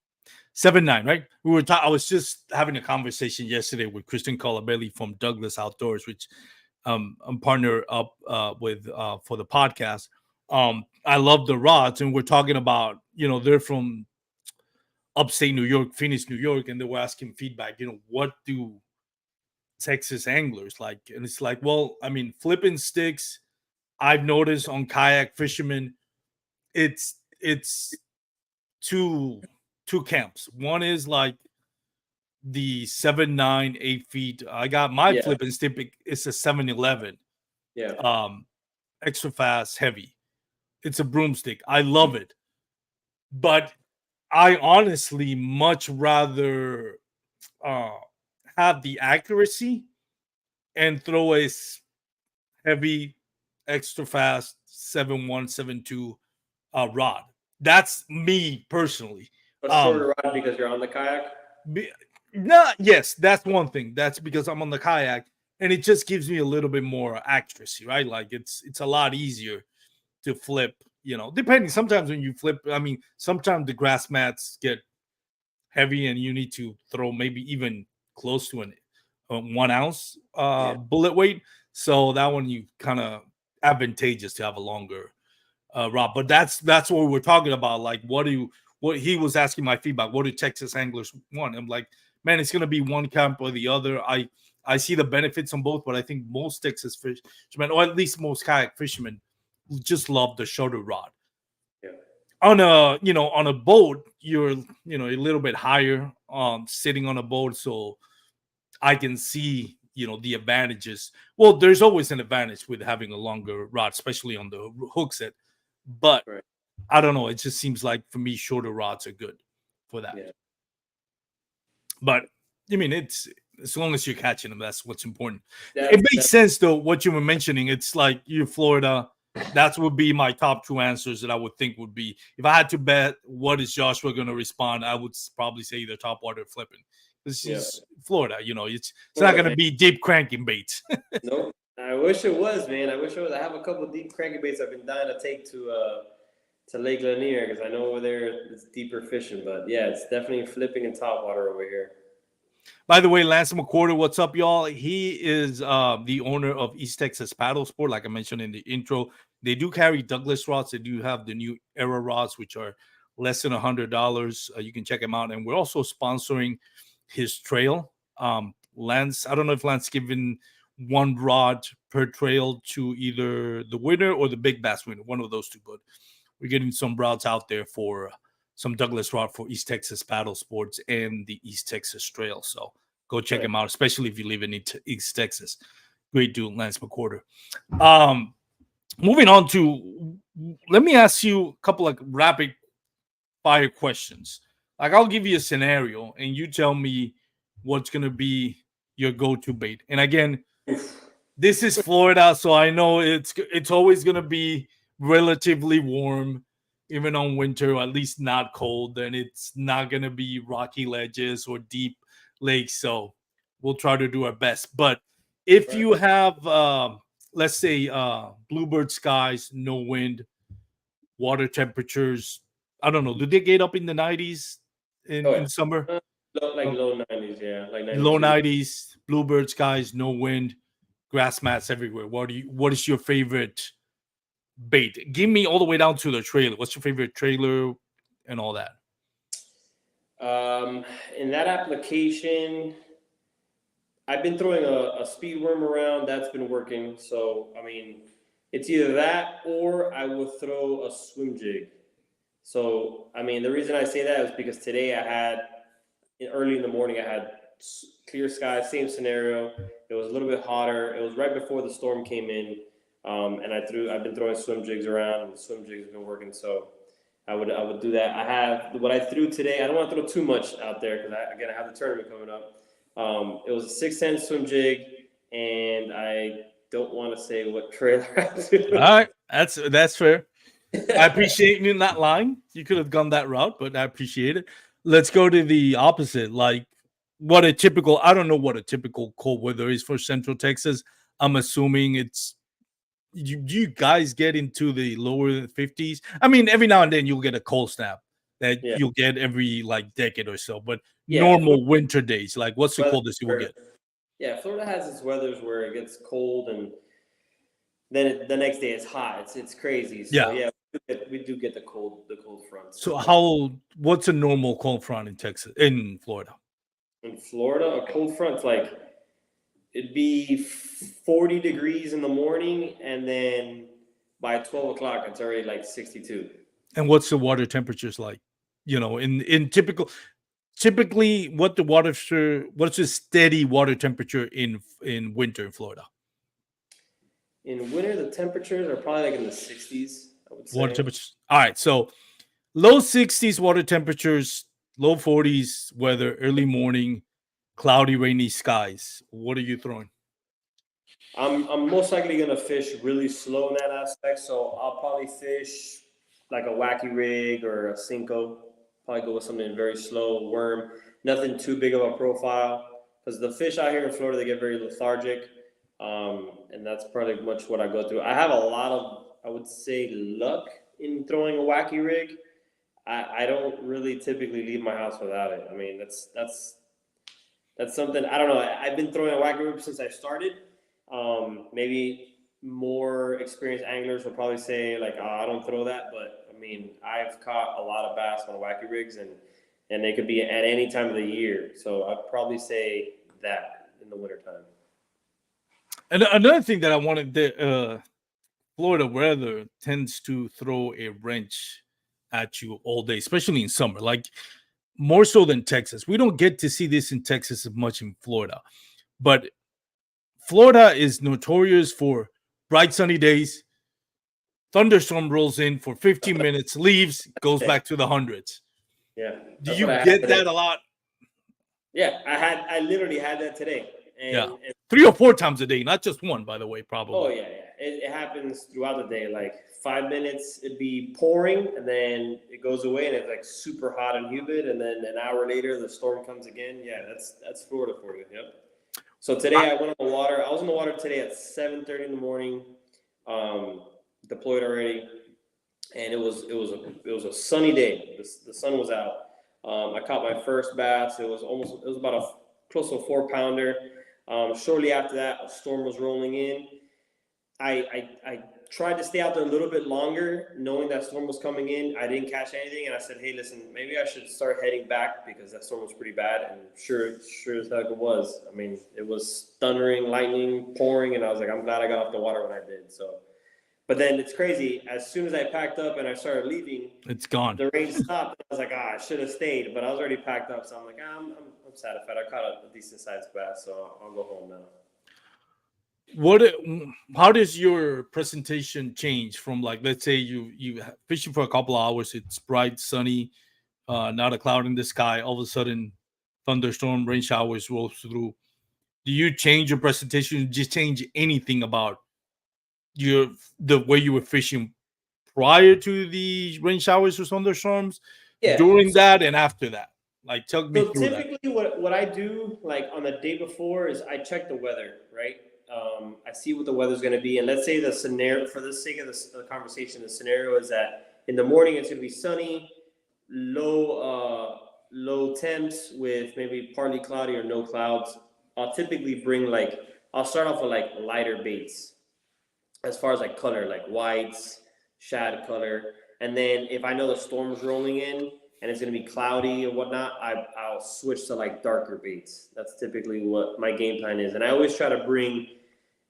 7-9, right? I was just having a conversation yesterday with Kristen Colabelli from Douglas Outdoors, which I'm partner up with for the podcast. I love the rods, and we're talking about, they're from upstate New York, Phoenix, New York, and they were asking feedback. What do Texas anglers like? And it's like, well, I mean, flipping sticks. I've noticed on kayak fishermen, it's two camps. One is like the 7, 9, 8 feet. I got my Yeah. flipping stick. It's a 7-11. Yeah. Extra fast, heavy. It's a broomstick. I love it, but I honestly much rather have the accuracy and throw a heavy, extra fast 7-1, 7-2 rod. That's me personally. A shorter rod because you're on the kayak. Yes, that's one thing. That's because I'm on the kayak, and it just gives me a little bit more accuracy, right? Like it's a lot easier to flip. Depending. Sometimes when you flip, I mean, sometimes the grass mats get heavy, and you need to throw maybe even close to an 1 ounce bullet weight. So that one you kind of advantageous to have a longer rod. But that's what we're talking about. Like, what he was asking my feedback. What do Texas anglers want? I'm like, man, it's gonna be one camp or the other. I see the benefits on both, but I think most Texas fishermen, or at least most kayak fishermen, just love the shorter rod. Yeah. On a boat, you're a little bit higher, sitting on a boat, so I can see the advantages. Well, there's always an advantage with having a longer rod, especially on the hook set. But Right. I don't know. It just seems like for me, shorter rods are good for that. Yeah. But I mean, it's as long as you're catching them, that's what's important. That's, It makes sense though. What you were mentioning, it's like you're Florida. That would be my top two answers that I would think would be, if I had to bet what is Joshua going to respond, I would probably say either top water or flipping. This is Florida, it's not going to be deep cranking baits. Nope. I wish it was, man. I wish it was. I have a couple of deep cranking baits I've been dying to take to Lake Lanier because I know over there it's deeper fishing. But yeah, it's definitely flipping and top water over here. By the way, Lance McQuarter, what's up, y'all? He is the owner of East Texas Paddle Sport, like I mentioned in the intro. They do carry Douglas rods. They do have the new Era rods, which are less than $100. You can check him out. And we're also sponsoring his trail. Lance, I don't know if Lance given one rod per trail to either the winner or the big bass winner, one of those two. But we're getting some rods out there for some Douglas rod for East Texas Paddle Sports and the East Texas Trail. So go check him out, especially if you live in East Texas. Great dude, Lance McQuarter. Moving on to, let me ask you a couple of rapid fire questions. Like, I'll give you a scenario and you tell me what's going to be your go-to bait. And again, this is Florida, so I know it's always going to be relatively warm, even on winter, or at least not cold. And it's not going to be rocky ledges or deep lakes. So we'll try to do our best. But if you have, let's say, bluebird skies, no wind, water temperatures, I don't know, do they get up in the 90s in summer? Low 90s, yeah. Like 92. Low 90s, bluebird skies, no wind, grass mats everywhere. What is your favorite bait. Give me all the way down to the trailer. What's your favorite trailer and all that? In that application, I've been throwing a speed worm around. That's been working. So, I mean, it's either that or I will throw a swim jig. So, I mean, the reason I say that is because today early in the morning, I had clear sky, same scenario. It was a little bit hotter. It was right before the storm came in. And I've been throwing swim jigs around, and the swim jigs have been working. So I would do that. I have what I threw today. I don't want to throw too much out there because I have the tournament coming up. It was a 6 cent swim jig, and I don't want to say what trailer I All threw. right, that's fair. I appreciate you not lying. You could have gone that route, but I appreciate it. Let's go to the opposite. Like I don't know what a typical cold weather is for Central Texas. I'm assuming it's you guys get into the lower 50s. I mean, every now and then you'll get a cold snap that Yeah, you'll get every like decade or so, but yeah. normal winter days, like what's the Weather, coldest you will get? yeah, Florida has its weathers where it gets cold and then the next day it's hot. It's crazy. So Yeah. yeah, we do get the cold fronts So sometimes. what's a normal cold front in Texas, in Florida? In Florida, a cold front's like it'd be 40 degrees in the morning, and then by 12 o'clock it's already like 62. And what's the water temperatures like? In typically what's the steady water temperature in winter in Florida? In winter, the temperatures are probably like in the 60s, I would Water say. temperatures. All right, so low 60s water temperatures, low 40s weather, early morning, cloudy, rainy skies. What are you throwing? I'm most likely gonna fish really slow in that aspect, so I'll probably fish like a wacky rig or a Cinco. Probably go with something very slow, worm, nothing too big of a profile. Because the fish out here in Florida, they get very lethargic, and that's probably much what I go through. I have a lot of, I would say, luck in throwing a wacky rig. I don't really typically leave my house without it. I mean, that's something I don't know. I've been throwing a wacky rig since I started. Maybe more experienced anglers will probably say like, oh, I don't throw that, but I mean, I've caught a lot of bass on wacky rigs, and they could be at any time of the year. So I'd probably say that in the wintertime. And another thing that I wanted, Florida weather tends to throw a wrench at you all day, especially in summer. Like more so than Texas. We don't get to see this in Texas as much in Florida, but Florida is notorious for bright sunny days. Thunderstorm rolls in for 15 minutes, leaves, goes back to the hundreds. Yeah, Do that's what you I had get today. that a lot? Yeah, I literally had that today, Yeah. and 3 or 4 times a day, not just one, by the way, oh probably. yeah, it happens throughout the day. Like 5 minutes, it'd be pouring, and then it goes away, and it's like super hot and humid, and then an hour later, the storm comes again. Yeah, that's Florida for you. Yep. So I, today I went on the water. I was in the water today at 7:30 in the morning. Um, Deployed already, and it was a sunny day. The sun was out. I caught my first bass. It was about a close to a 4 pounder. Shortly after that, a storm was rolling in. I tried to stay out there a little bit longer, knowing that storm was coming in. I didn't catch anything, and I said, "Hey, listen, maybe I should start heading back because that storm was pretty bad." And sure as heck it was. I mean, it was thundering, lightning, pouring, and I was like, "I'm glad I got off the water when I did." So, but then it's crazy. As soon as I packed up and I started leaving, it's gone. the rain stopped. I was like, I should have stayed, but I was already packed up. So I'm like, I'm satisfied. I caught a decent sized bass, so I'll go home now. What? How does your presentation change from, like, let's say you fishing for a couple of hours, it's bright, sunny, not a cloud in the sky. All of a sudden, thunderstorm, rain showers rolls through. Do you change your presentation? Just change anything about your the way you were fishing prior to the rain showers or thunderstorms, Yeah. during that and after that? Like, talk me So through that. typically, what I do like on the day before is I check the weather, right? I see what the weather's going to be, and let's say the scenario, for the sake of the conversation, the scenario is that in the morning it's going to be sunny, low temps with maybe partly cloudy or no clouds. I'll typically bring I'll start off with like lighter baits as far as like color, like whites, shad color. And then if I know the storm's rolling in and it's going to be cloudy or whatnot, I'll switch to like darker baits. That's typically what my game plan is. And I always try to bring,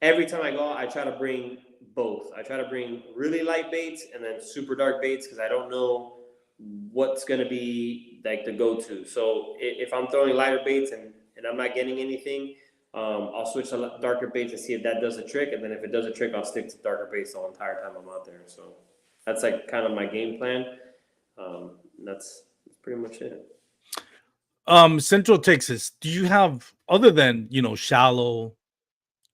every time I go out, I try to bring both. I try to bring really light baits and then super dark baits because I don't know what's going to be like the go-to. So if I'm throwing lighter baits and I'm not getting anything, I'll switch to darker baits and see if that does a trick. And then if it does a trick, I'll stick to darker baits the entire time I'm out there. So that's like kind of my game plan. That's pretty much it. Central Texas, do you have, other than, shallow,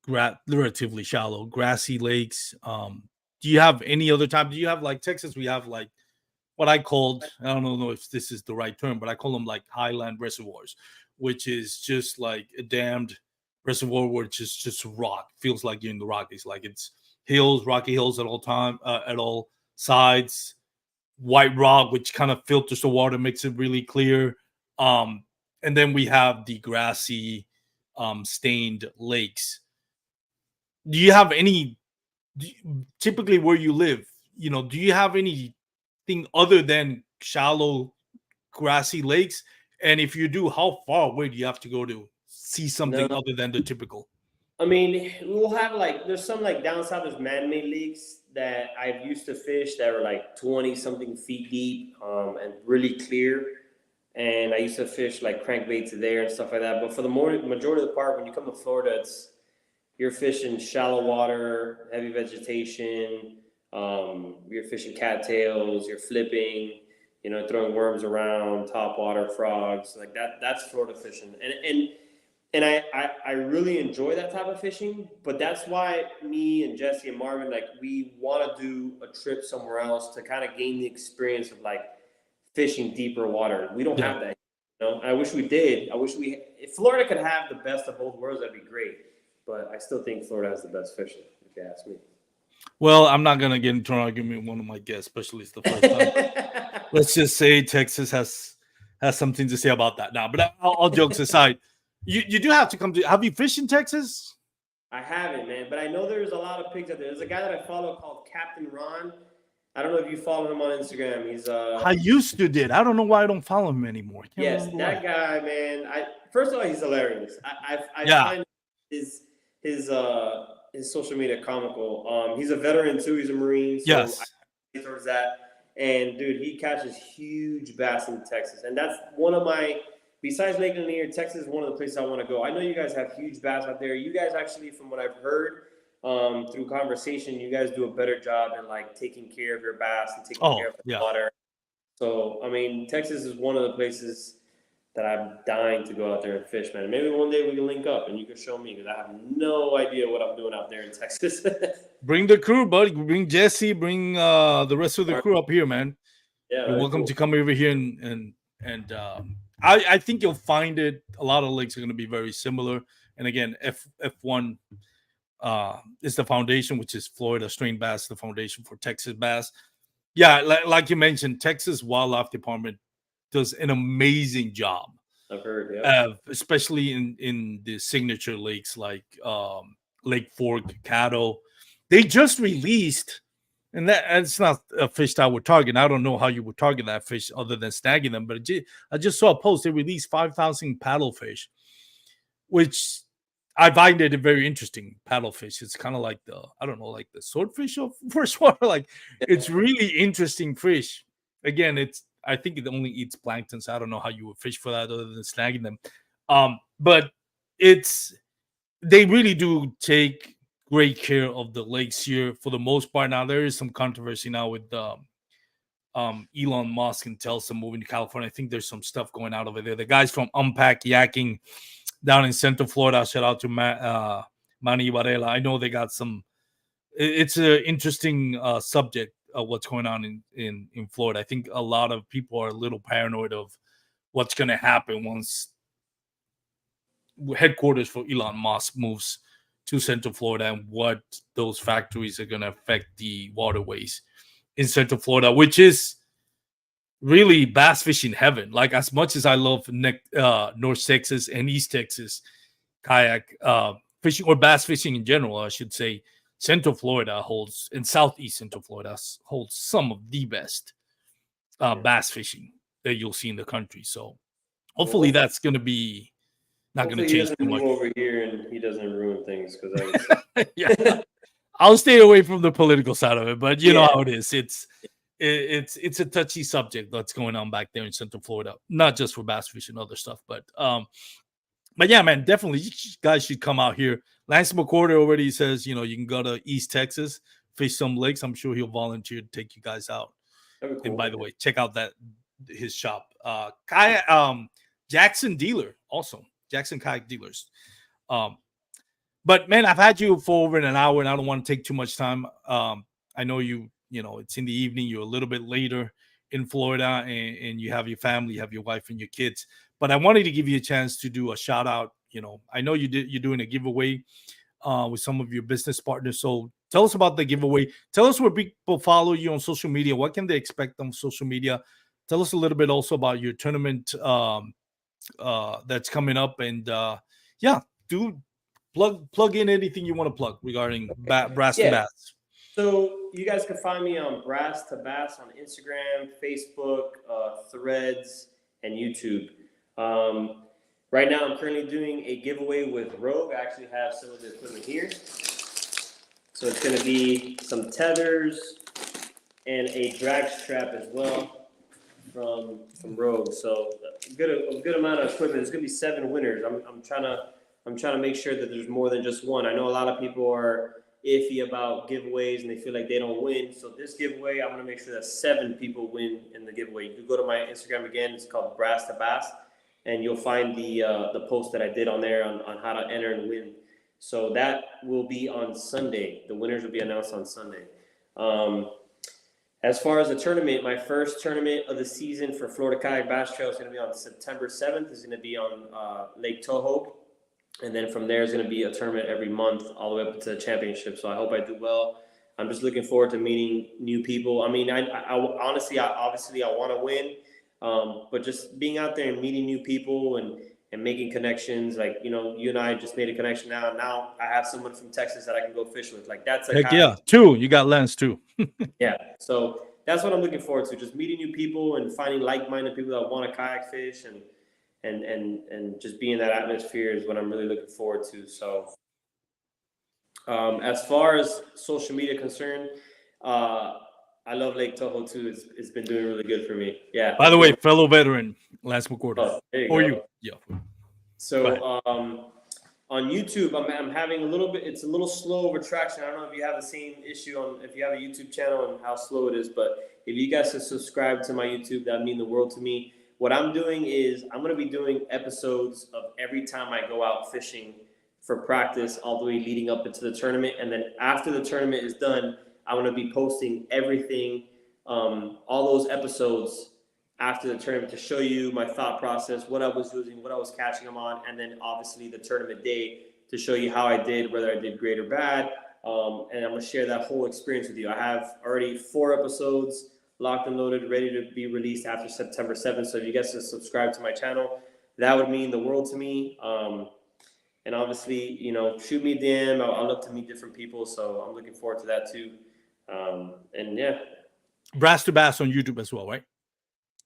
relatively shallow, grassy lakes, do you have any other type? Do you have, like Texas, we have like what I called, I don't know if this is the right term, but I call them like highland reservoirs, which is just like a damned reservoir where it's just rock. Feels like you're in the Rockies, like it's hills, rocky hills at all time, at all sides, white rock, which kind of filters the water, makes it really clear. And then we have the grassy, stained lakes. Do you have any, typically where you live, do you have anything other than shallow, grassy lakes? And if you do, how far away do you have to go to see something other than the typical? I mean, we'll have like, there's some like down south, there's man-made lakes that I've used to fish that were like 20 something feet deep and really clear. And I used to fish like crankbaits there and stuff like that. But for the majority of the part, when you come to Florida, you're fishing shallow water, heavy vegetation. You're fishing cattails. You're flipping. Throwing worms around, top water frogs like that. That's Florida fishing, and I really enjoy that type of fishing. But that's why me and Jesse and Marvin, like, we want to do a trip somewhere else to kind of gain the experience of like fishing deeper water. We don't have that. I wish we did. If Florida could have the best of both worlds, that'd be great. But I still think Florida has the best fishing, if you ask me. Well, I'm not gonna get into an argument with one of my guests, especially it's the first time. Let's just say Texas has something to say about that now. But all jokes aside, you do have to come to. Have you fished in Texas? I haven't, man. But I know there's a lot of pigs out there. There's a guy that I follow called Captain Ron. I don't know if you follow him on Instagram. He's I used to did. I don't know why I don't follow him anymore. Yes, that guy, man. First of all, he's hilarious. I find his social media comical. He's a veteran too. He's a Marine. So yes. I towards that. And dude, he catches huge bass in Texas, and that's one of my. Besides Lake Lanier, Texas is one of the places I want to go. I know you guys have huge bass out there. You guys actually, from what I've heard through conversation, you guys do a better job in like taking care of your bass and taking care of the water. So, I mean, Texas is one of the places that I'm dying to go out there and fish, man. Maybe one day we can link up and you can show me, because I have no idea what I'm doing out there in Texas. Bring the crew, buddy. Bring Jesse. Bring the rest of the crew up here, man. Yeah, you're welcome to come over here and I think you'll find it. A lot of lakes are going to be very similar. And again, F1 is the foundation, which is Florida strain bass, the foundation for Texas bass. Yeah, like you mentioned, Texas Wildlife Department does an amazing job. I've heard, especially in the signature lakes like Lake Fork, Caddo. They just released, and it's not a fish that I would target. I don't know how you would target that fish other than snagging them, but I just saw a post. They released 5,000 paddlefish, which I find it very interesting. Paddlefish. It's kind of like like the swordfish of freshwater. Like, it's really interesting fish. Again, I think it only eats plankton, so I don't know how you would fish for that other than snagging them. But they really do take great care of the lakes here for the most part. Now, there is some controversy now with Elon Musk and Tesla moving to California. I think there's some stuff going out over there. The guys from Unpack Yakking down in Central Florida, shout out to Manny Varela. I know they got some. It's an interesting subject of what's going on in Florida. I think a lot of people are a little paranoid of what's going to happen once headquarters for Elon Musk moves to Central Florida, and what those factories are going to affect the waterways in Central Florida, which is really bass fishing heaven. Like, as much as I love North Texas and East Texas kayak fishing, or bass fishing in general, I should say, Central Florida holds, in Southeast Central Florida holds some of the best bass fishing that you'll see in the country. So hopefully that's going to be not going to Hopefully he change doesn't too move much. over here and he doesn't ruin things because Yeah, I'll stay away from the political side of it, but you know Yeah. how it is. It's a touchy subject that's going on back there in Central Florida, not just for bass fishing and other stuff, but yeah, man, definitely you guys should come out here. Lance McCorder already says, you can go to East Texas, fish some lakes. I'm sure he'll volunteer to take you guys out. that'd be cool. And by the way, check out his shop. Kayak, Jackson Dealer, also Jackson Kayak Dealers. But man, I've had you for over an hour, and I don't want to take too much time. I know it's in the evening. You're a little bit later in Florida, and you have your family, you have your wife and your kids. But I wanted to give you a chance to do a shout out. I know you're doing a giveaway with some of your business partners. So tell us about the giveaway. Tell us where people follow you on social media. What can they expect on social media? Tell us a little bit also about your tournament that's coming up, and do plug in anything you want to plug regarding Brass to Bass. So you guys can find me on Brass to Bass on Instagram, Facebook, Threads, and YouTube. Right now, I'm currently doing a giveaway with Rogue. I actually have some of the equipment here. So it's going to be some tethers and a drag strap as well from Rogue. So a good amount of equipment. There's going to be 7 winners. I'm trying to make sure that there's more than just one. I know a lot of people are iffy about giveaways and they feel like they don't win. So this giveaway, I'm going to make sure that 7 people win in the giveaway. You can go to my Instagram again. It's called Brass to Bass, and you'll find the post that I did on there on how to enter and win. So that will be on Sunday. The winners will be announced on Sunday. As far as the tournament, my first tournament of the season for Florida Kayak Bass Trail is going to be on September 7th. It's going to be on Lake Toho. And then from there is going to be a tournament every month all the way up to the championship. So I hope I do well. I'm just looking forward to meeting new people. I mean, I honestly, obviously I want to win. But just being out there and meeting new people and making connections, like, you and I just made a connection now. And now I have someone from Texas that I can go fish with. Like, that's like, heck yeah, 2. You got Lance too. Yeah. So that's what I'm looking forward to. Just meeting new people and finding like-minded people that want to kayak fish and just be in that atmosphere is what I'm really looking forward to. So as far as social media concerned, I love Lake Toho too. It's been doing really good for me. Yeah. By the way, fellow veteran Lance McCorder. There you or go. you. Yeah. So on YouTube, I'm having a little bit. It's a little slow over traction. I don't know if you have the same issue if you have a YouTube channel and how slow it is. But if you guys could subscribe to my YouTube, that'd mean the world to me. What I'm doing is I'm going to be doing episodes of every time I go out fishing for practice all the way leading up into the tournament. And then after the tournament is done, I'm going to be posting everything, all those episodes after the tournament to show you my thought process, what I was using, what I was catching them on, and then obviously the tournament day to show you how I did, whether I did great or bad. And I'm going to share that whole experience with you. I have already 4 episodes locked and loaded, ready to be released after September 7th. So if you guys just subscribe to my channel, that would mean the world to me. And obviously, shoot me a DM. I'll look to meet different people. So I'm looking forward to that too. And yeah. Brass to Bass on YouTube as well, right?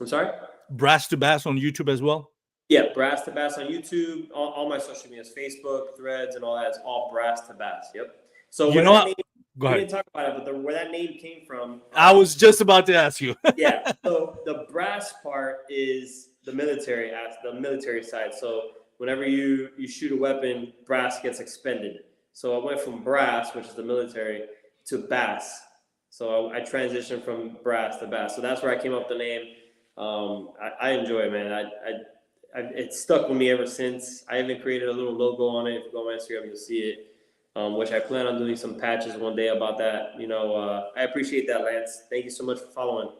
I'm sorry? Brass to Bass on YouTube as well? Yeah, Brass to Bass on YouTube. All my social media, Facebook, Threads, and all that is all Brass to Bass. Yep. So go ahead. We didn't talk about it, but where that name came from. I was just about to ask you. Yeah. So the brass part is the military side. So whenever you shoot a weapon, brass gets expended. So I went from brass, which is the military, to bass. So I transitioned from brass to bass. So that's where I came up with the name. I enjoy it, man. It's stuck with me ever since. I even created a little logo on it. If you go on my Instagram, you'll see it. Which I plan on doing some patches one day about that. I appreciate that, Lance. Thank you so much for following.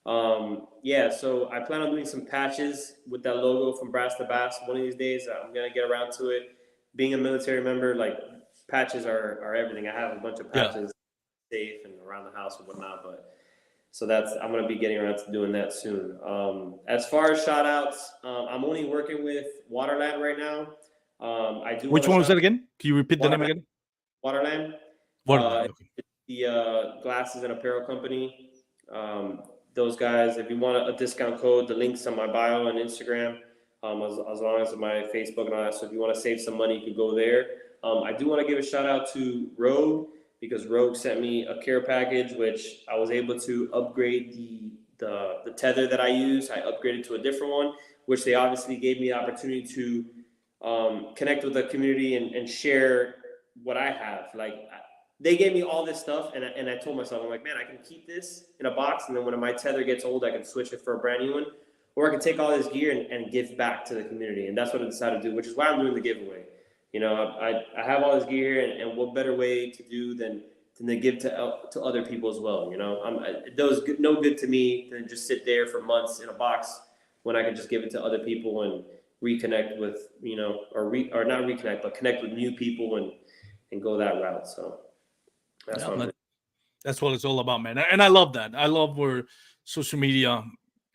So I plan on doing some patches with that logo from Brass to Bass. One of these days, I'm going to get around to it. Being a military member, like, patches are everything. I have a bunch of patches safe and around the house and whatnot, so I'm going to be getting around to doing that soon. As far as shout outs, I'm only working with Waterland right now. Which one was that again? Can you repeat the name again? Waterland. What about it? Okay. The glasses and apparel company. Those guys, if you want a discount code, the link's on my bio on Instagram, as long as my Facebook and all that. So if you want to save some money, you can go there. I do want to give a shout out to Rogue because Rogue sent me a care package, which I was able to upgrade the tether that I use. I upgraded to a different one, which they obviously gave me the opportunity to connect with the community and share what I have. Like they gave me all this stuff, and I told myself, I'm like, man, I can keep this in a box, and then when my tether gets old, I can switch it for a brand new one, or I can take all this gear and give back to the community, and that's what I decided to do, which is why I'm doing the giveaway. You know, I have all this gear here, and what better way to do than to give to other people as well. You know, it does no good to me than just sit there for months in a box when I can just give it to other people and reconnect with, you know, or not reconnect, but connect with new people and go that route. So that's what I'm doing. That's what it's all about, man. And I love that. I love where social media,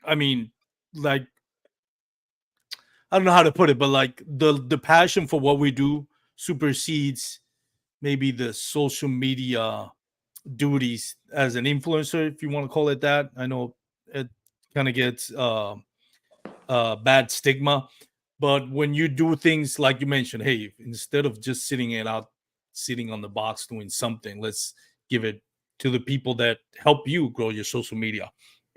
I mean, like, I don't know how to put it, but like the passion for what we do supersedes maybe the social media duties as an influencer, if you want to call it that. I know it kind of gets bad stigma, but when you do things like you mentioned, hey, instead of just sitting on the box doing something, let's give it to the people that help you grow your social media.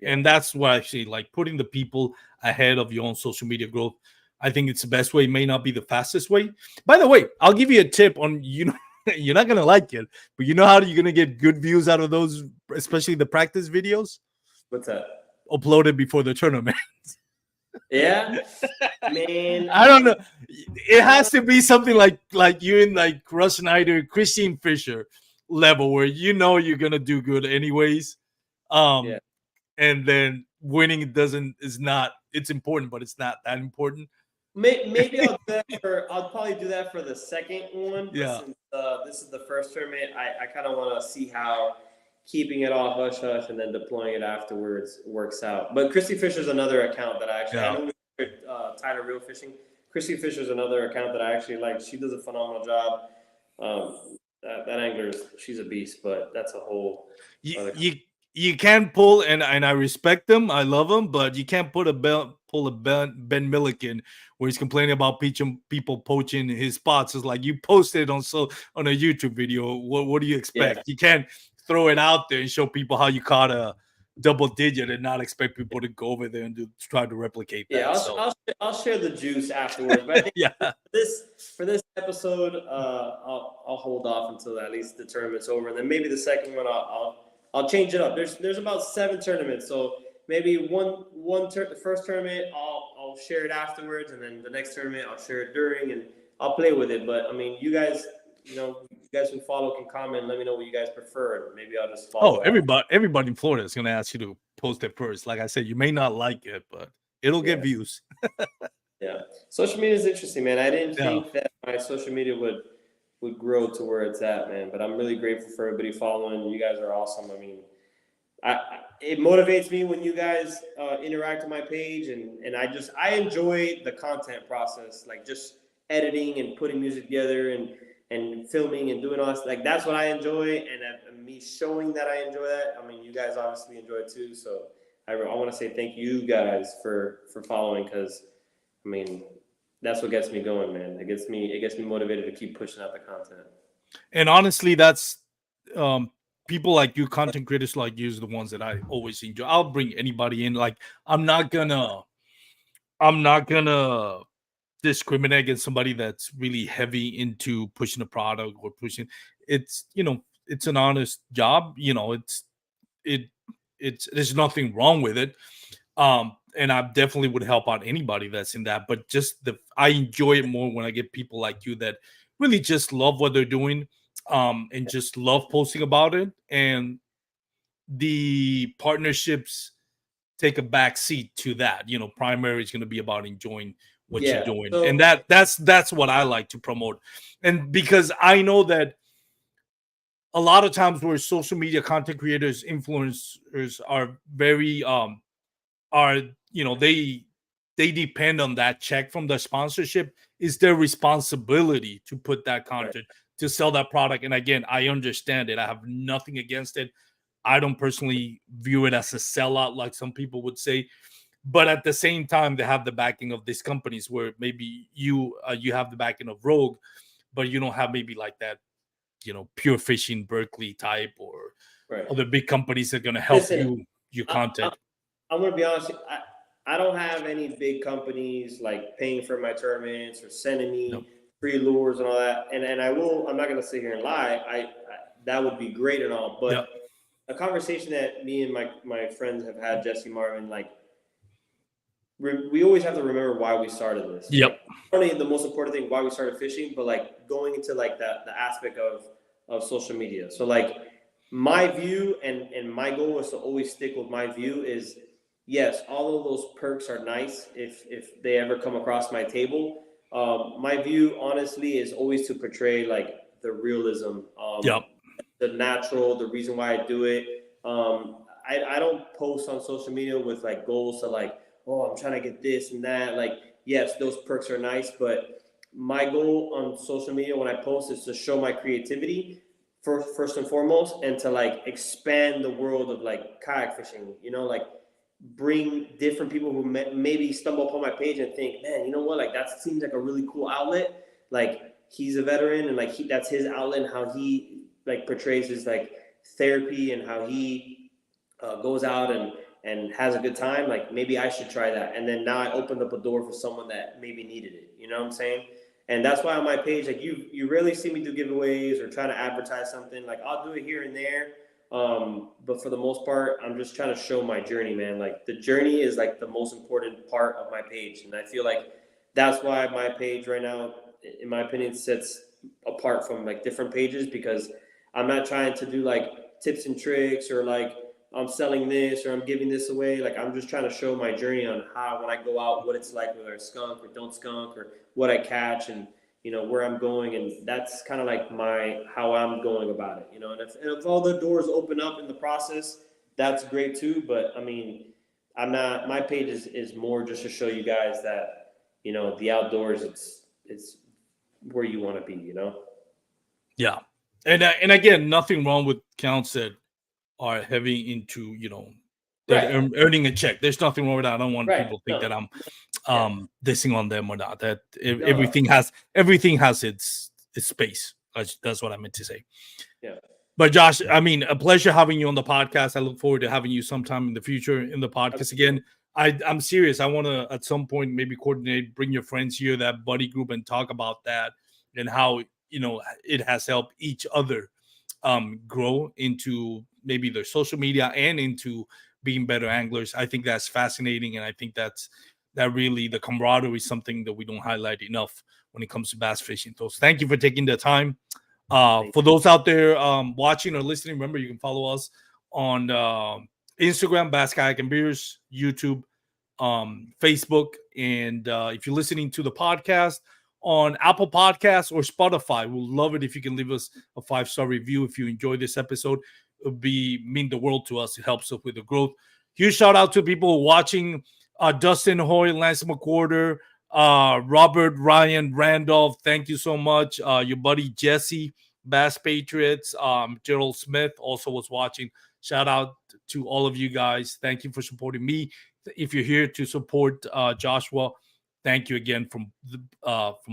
And that's why I say, like, putting the people ahead of your own social media growth. I think it's the best way. It may not be the fastest way. By the way, I'll give you a tip on, you know, you're not gonna like it, but you know how you're gonna get good views out of those, especially the practice videos? What's that? Uploaded before the tournament. Yeah, man. I don't know. It has to be something like you in like Russ Snyder, Christine Fisher level where you know you're gonna do good anyways. Yeah. And then winning is not, it's important, but it's not that important. Maybe I'll probably do that for the second one. But Yeah. since this is the first tournament, I kind of want to see how keeping it all hush hush and then deploying it afterwards works out. But Christy Fisher's another account that I know Tyler Real Fishing. Christy Fisher's another account that I actually like. She does a phenomenal job. That angler, she's a beast, but that's a whole. You can't pull, and I respect them, I love them, but you can't pull a Ben Milliken where he's complaining about people poaching his spots. It's like you posted on a YouTube video. What do you expect? Yeah. You can't throw it out there and show people how you caught a double digit and not expect people to go over there and try to replicate that. Yeah, I'll share the juice afterwards. But I think yeah. for this episode, I'll hold off until at least the tournament's over, and then maybe the second one I'll change it up. There's about 7 tournaments, so maybe the first tournament I'll share it afterwards, and then the next tournament I'll share it during, and I'll play with it. But I mean, you guys, you guys who follow can comment. Let me know what you guys prefer, and maybe I'll just follow. Everybody in Florida is gonna ask you to post it first. Like I said, you may not like it, but it'll get views. Yeah, social media is interesting, man. I didn't think that my social media would grow to where it's at, man. But I'm really grateful for everybody following. You guys are awesome. I mean, it motivates me when you guys interact with my page, and I enjoy the content process, like just editing and putting music together and filming and doing all this. Like that's what I enjoy, and me showing that I enjoy that. I mean, you guys obviously enjoy it too. So I want to say thank you guys for following, because I mean, that's what gets me going, man. It gets me motivated to keep pushing out the content. And honestly, that's people like you, content creators like you, is the ones that I always enjoy. I'll bring anybody in. Like I'm not gonna discriminate against somebody that's really heavy into pushing a product or pushing. It's it's an honest job. There's nothing wrong with it. And I definitely would help out anybody that's in that. But I enjoy it more when I get people like you that really just love what they're doing, and just love posting about it. And the partnerships take a back seat to that. Primary is going to be about enjoying what you're doing, and that's what I like to promote. And because I know that a lot of times where social media content creators, influencers are very they depend on that check from the sponsorship. Is their responsibility to put that content to sell that product. And again, I understand it. I have nothing against it. I don't personally view it as a sellout like some people would say. But at the same time, they have the backing of these companies where maybe you have the backing of Rogue, but you don't have maybe like that, Pure Fishing Berkeley type or other big companies that are going to help your content. I'm going to be honest. I don't have any big companies like paying for my tournaments or sending me free lures and all that. And I'm not going to sit here and lie. I that would be great and all, but a conversation that me and my friends have had, Jesse Marvin, like we always have to remember why we started this. Yep. Like, only the most important thing why we started fishing, but like going into like the aspect of social media. So like my view and my goal is to always stick with my view is, yes, all of those perks are nice if they ever come across my table. My view, honestly, is always to portray like the realism, the natural, the reason why I do it. I don't post on social media with like goals to like, oh, I'm trying to get this and that. Like, yes, those perks are nice, but my goal on social media when I post is to show my creativity first and foremost, and to like expand the world of like kayak fishing, like bring different people who maybe stumble upon my page and think, man, you know what, like that seems like a really cool outlet. Like he's a veteran and like that's his outlet, and how he like portrays his like therapy and how he goes out and has a good time. Like maybe I should try that. And then now I opened up a door for someone that maybe needed it. You know what I'm saying? And that's why on my page, like you rarely see me do giveaways or try to advertise something. Like I'll do it here and there. But for the most part, I'm just trying to show my journey, man. Like the journey is like the most important part of my page. And I feel like that's why my page right now, in my opinion, sets apart from like different pages, because I'm not trying to do like tips and tricks or like I'm selling this or I'm giving this away. Like I'm just trying to show my journey on how, when I go out, what it's like, whether I skunk or don't skunk, or what I catch, and where I'm going. And that's kind of like how I'm going about it, and if all the doors open up in the process, that's great too. But I mean, my page is more just to show you guys that, the outdoors, it's where you want to be, Yeah. And again, nothing wrong with accounts that are heavy into, earning a check. There's nothing wrong with that. I don't want people to think that I'm dissing on them or not. That everything has its space. That's what I meant to say. Yeah. But Josh, I mean, a pleasure having you on the podcast. I look forward to having you sometime in the future in the podcast again. I'm serious. I want to at some point maybe coordinate, bring your friends here, that buddy group, and talk about that and how it has helped each other grow into maybe their social media and into being better anglers. I think that's fascinating, and I think that really the camaraderie is something that we don't highlight enough when it comes to bass fishing. So thank you for taking the time. For those out there watching or listening, remember you can follow us on Instagram, Bass Kayak and Beers, YouTube, Facebook, and if you're listening to the podcast on Apple Podcasts or Spotify, we'll love it if you can leave us a 5-star review. If you enjoy this episode, it would mean the world to us. It helps us with the growth. Huge shout out to people watching: Dustin Hoy, Lance McWhorter, Robert, Ryan, Randolph. Thank you so much. Your buddy Jesse, Bass Patriots, Gerald Smith also was watching. Shout out to all of you guys. Thank you for supporting me. If you're here to support Joshua, thank you again from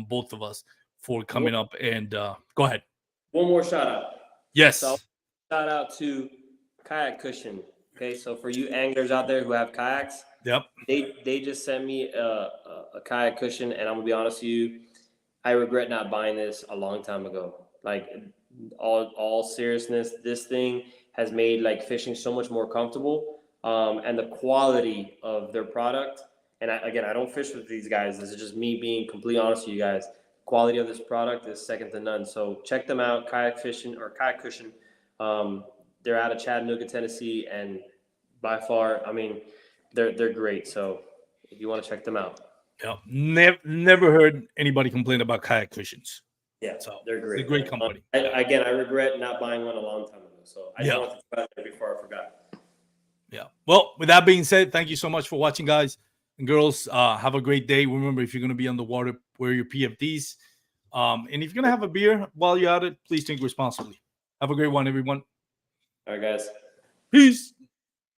both of us for coming up. And go ahead. One more shout out. Yes. So, shout out to Kayak Cushion. Okay, so for you anglers out there who have kayaks, they just sent me a kayak cushion, and I'm gonna be honest with you, I regret not buying this a long time ago. Like all seriousness, this thing has made like fishing so much more comfortable, and the quality of their product. And I don't fish with these guys. This is just me being completely honest with you guys. Quality of this product is second to none. So check them out, Kayak Fishing or Kayak Cushion. They're out of Chattanooga, Tennessee, and by far, I mean, they're great. So if you want to check them out. Yeah, never heard anybody complain about Kayak Cushions. Yeah, so they're great. It's a great company. I regret not buying one a long time ago. So I just wanted to put it there before I forgot. Yeah. Well, with that being said, thank you so much for watching, guys and girls. Have a great day. Remember, if you're going to be on the water, wear your PFDs. And if you're gonna have a beer while you're at it, please drink responsibly. Have a great one, everyone. All right, guys. Peace.